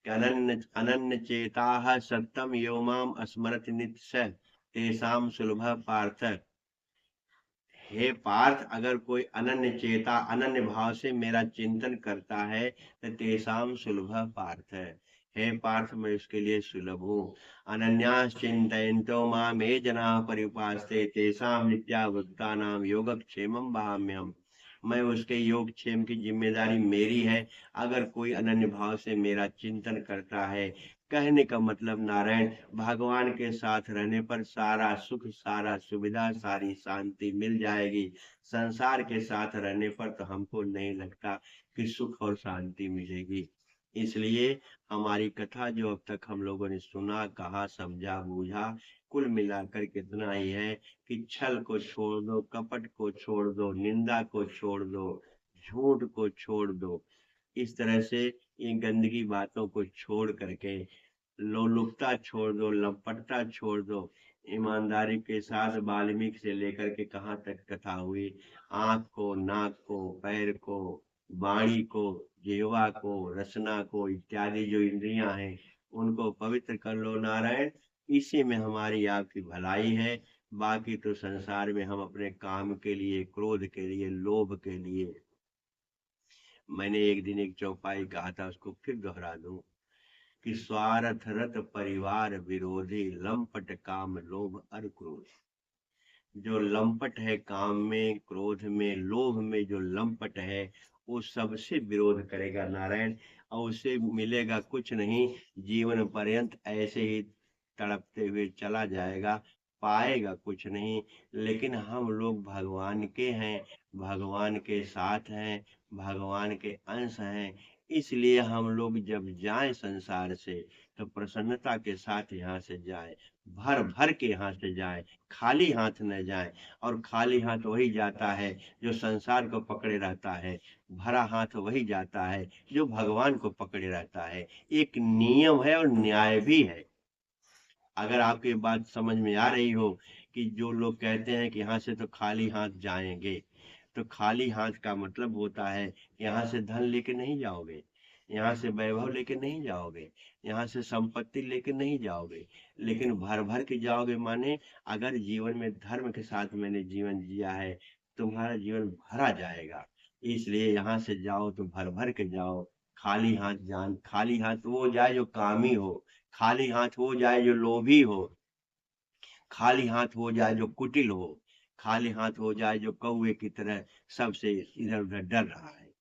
कि अनन्य अनन्य चेता सत्यम यो माम स्मरति नित्य तेषाम सुलभ पार्थ। हे पार्थ, अगर कोई अनन्य चेता अनन्य भाव से मेरा चिंतन करता है तो तेषाम सुलभ पार्थ है। हे पार्थ, मैं उसके लिए सुलभ हूँ। अनन्यास चिंतयन्तो माम ये जना परिउपास्ते तेषाम नित्यावृत्तानाम योगक्षेमं वहाम्यहम्। मैं उसके योग क्षेम की जिम्मेदारी मेरी है अगर कोई अनन्य भाव से मेरा चिंतन करता है। कहने का मतलब नारायण, भगवान के साथ रहने पर सारा सुख, सारा सुविधा, सारी शांति मिल जाएगी। संसार के साथ रहने पर तो हमको नहीं लगता कि सुख और शांति मिलेगी। इसलिए हमारी कथा जो अब तक हम लोगों ने सुना, कहा, समझा, बूझा, कुल मिलाकर कितना ही है कि छल को छोड़ दो, कपट को छोड़ दो, निंदा को छोड़ दो, झूठ को छोड़ दो। इस तरह से इन गंदगी बातों को छोड़ करके लोलुपता छोड़ दो, लंपटता छोड़ दो, ईमानदारी के साथ वाल्मीकि से लेकर के कहाँ तक कथा हुई। आंख को, नाक को, पैर को, वाणी को, जिह्वा को, रसना को इत्यादि जो इंद्रियां हैं उनको पवित्र कर लो नारायण। इसी में हमारी आपकी भलाई है। बाकी तो संसार में हम अपने काम के लिए, क्रोध के लिए, लोभ के लिए, मैंने एक दिन एक चौपाई कहा था, उसको फिर दोहरा दूं कि स्वार्थ रत परिवार विरोधी, लंपट काम लोभ और क्रोध। जो लंपट है काम में, क्रोध में, लोभ में, जो लंपट है वो सबसे विरोध करेगा नारायण, और उसे मिलेगा कुछ नहीं। जीवन पर्यंत ऐसे ही तड़पते हुए चला जाएगा, पाएगा कुछ नहीं। लेकिन हम लोग भगवान के हैं, भगवान के साथ हैं, भगवान के अंश हैं। इसलिए हम लोग जब जाएं संसार से तो प्रसन्नता के साथ यहाँ से जाएं, भर भर के यहाँ से जाएं, खाली हाथ न जाएं। और खाली हाथ वही जाता है जो संसार को पकड़े रहता है, भरा हाथ वही जाता है जो भगवान को पकड़े रहता है। एक नियम है और न्याय भी है। अगर आपकी बात समझ में आ रही हो कि जो लोग कहते हैं कि यहाँ से तो खाली हाथ जाएंगे, तो खाली हाथ का मतलब होता है यहाँ से धन लेके नहीं जाओगे, यहाँ से वैभव लेके नहीं जाओगे, यहाँ से संपत्ति लेके नहीं जाओगे, लेकिन भर भर के जाओगे। माने अगर जीवन में धर्म के साथ मैंने जीवन जिया है, तुम्हारा जीवन भरा जाएगा। इसलिए यहाँ से जाओ तो भर भर के जाओ। खाली हाथ जान, खाली हाथ वो जाए जो कामी हो, खाली हाथ हो जाए जो लोभी हो, खाली हाथ हो जाए जो कुटिल हो, खाली हाथ हो जाए जो कौवे की तरह सबसे इधर उधर डर रहा है।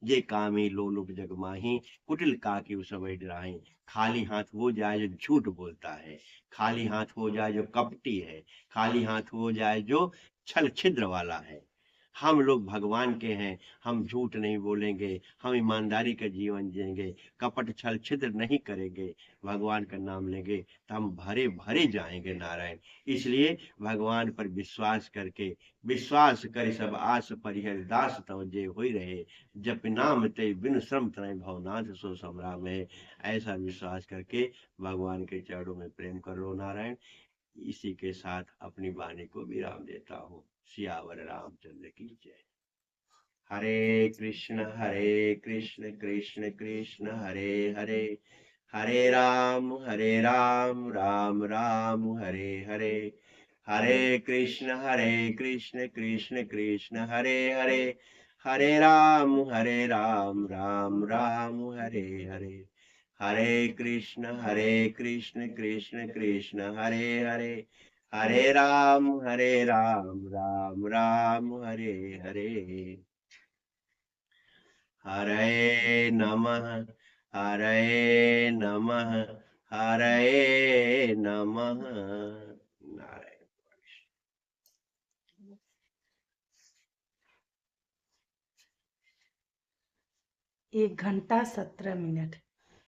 ये कामी लोलुप जग माही, कुटिल काकी समय डराही। खाली हाथ हो जाए जो झूठ बोलता है, खाली हाथ हो जाए जो कपटी है, खाली हाथ हो जाए जो छल छिद्र वाला है। हम लोग भगवान के हैं, हम झूठ नहीं बोलेंगे, हम ईमानदारी का जीवन जिएंगे, कपट छल छिद्र नहीं करेंगे, भगवान का नाम लेंगे तो हम भरे भरे जाएंगे नारायण। इसलिए भगवान पर विश्वास करके, विश्वास कर सब आस परिहर दास तव जे होई रहे, जप नाम ते बिन श्रम तनय भवनाथ सो समराम है। ऐसा विश्वास करके भगवान के चरणों में प्रेम करो नारायण। इसी के साथ अपनी वाणी को विराम देता हूँ। सियावर रामचंद्र की जय। हरे कृष्ण कृष्ण कृष्ण हरे हरे, हरे राम राम राम हरे हरे। हरे कृष्ण कृष्ण कृष्ण हरे हरे, हरे राम राम राम हरे हरे। हरे कृष्ण कृष्ण कृष्ण हरे हरे, हरे राम राम राम हरे हरे। हरे नमः, हरे नमः, हरे नमः। नारायण। 1 घंटा 17 मिनट।